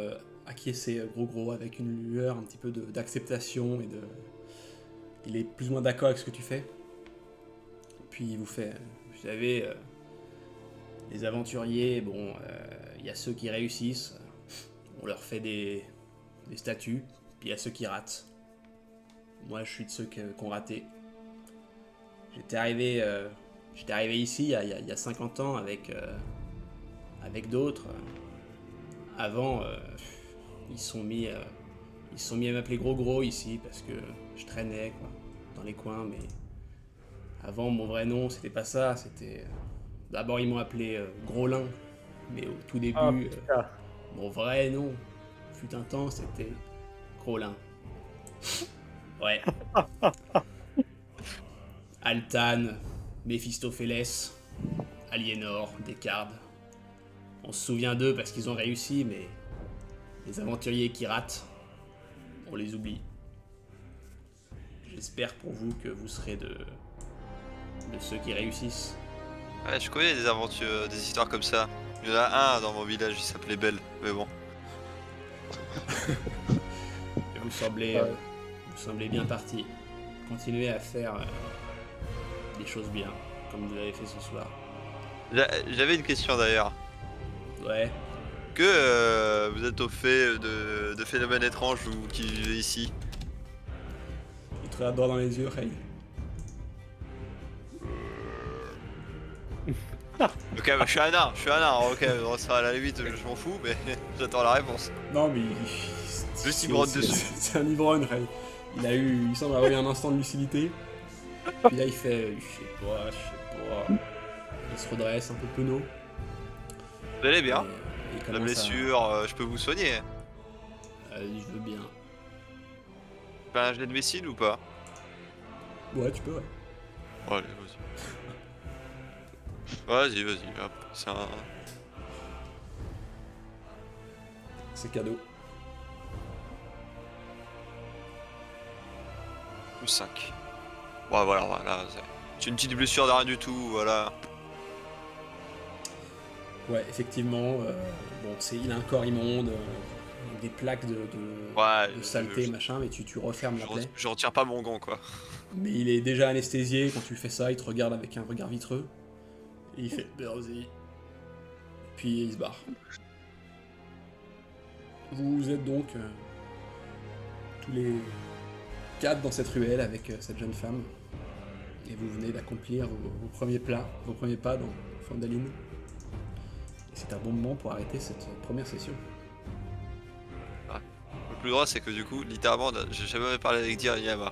acquiescer gros avec une lueur un petit peu d'acceptation et de... Il est plus ou moins d'accord avec ce que tu fais. Puis il vous fait... Vous savez, les aventuriers, bon, il y a ceux qui réussissent, on leur fait des statues, puis il y a ceux qui ratent. Moi, je suis de ceux qui ont raté. J'étais arrivé ici il y a 50 ans avec d'autres. Avant, ils se sont mis à m'appeler gros ici parce que je traînais quoi, dans les coins. Mais avant, mon vrai nom, c'était pas ça. C'était d'abord ils m'ont appelé Grolin, mais au tout début, Oh, putain. mon vrai nom, fut un temps, c'était Grolin. Ouais. Altan, Méphistophélès, Aliénor, Descartes. On se souvient d'eux parce qu'ils ont réussi, mais les aventuriers qui ratent, on les oublie. J'espère pour vous que vous serez de ceux qui réussissent. Ouais, je connais des aventures, des histoires comme ça. Il y en a un dans mon village, il s'appelait Belle, mais bon. Et vous semblez bien parti. Continuez à faire des choses bien, comme vous l'avez fait ce soir. J'avais une question d'ailleurs. Ouais. Que vous êtes au fait de phénomènes étranges, vous qui vivez ici? Il te regarde droit dans les yeux, Ray. Ok, bah, je suis un nain, ok, bon, ça à la limite, je m'en fous, mais j'attends la réponse. Non, mais Juste ivrogne dessus. C'est un ivrogne, Ray. Il semble avoir eu un instant de lucidité. Puis là, il fait, je sais pas. Il se redresse un peu penaud. Vous allez bien? Et il La commence blessure, je peux vous soigner. je veux bien. Fais un jet de médecine ou pas? Ouais, tu peux, ouais. Oh, allez, vas-y. Vas-y, hop, c'est un... C'est cadeau. Plus 5. Ouais, voilà. C'est une petite blessure de rien du tout, voilà. Ouais, effectivement, bon, il a un corps immonde, des plaques de saleté, machin, mais tu refermes la plaie. Je retire pas mon gant, quoi. Mais il est déjà anesthésié, quand tu fais ça, il te regarde avec un regard vitreux. Et il fait « Vas-y ». Puis il se barre. Vous êtes donc tous les 4 dans cette ruelle avec cette jeune femme. Et vous venez d'accomplir vos premiers pas dans Phandaline. Et c'est un bon moment pour arrêter cette première session. Le plus drôle, c'est que du coup, littéralement, j'ai jamais parlé avec Dir Yama.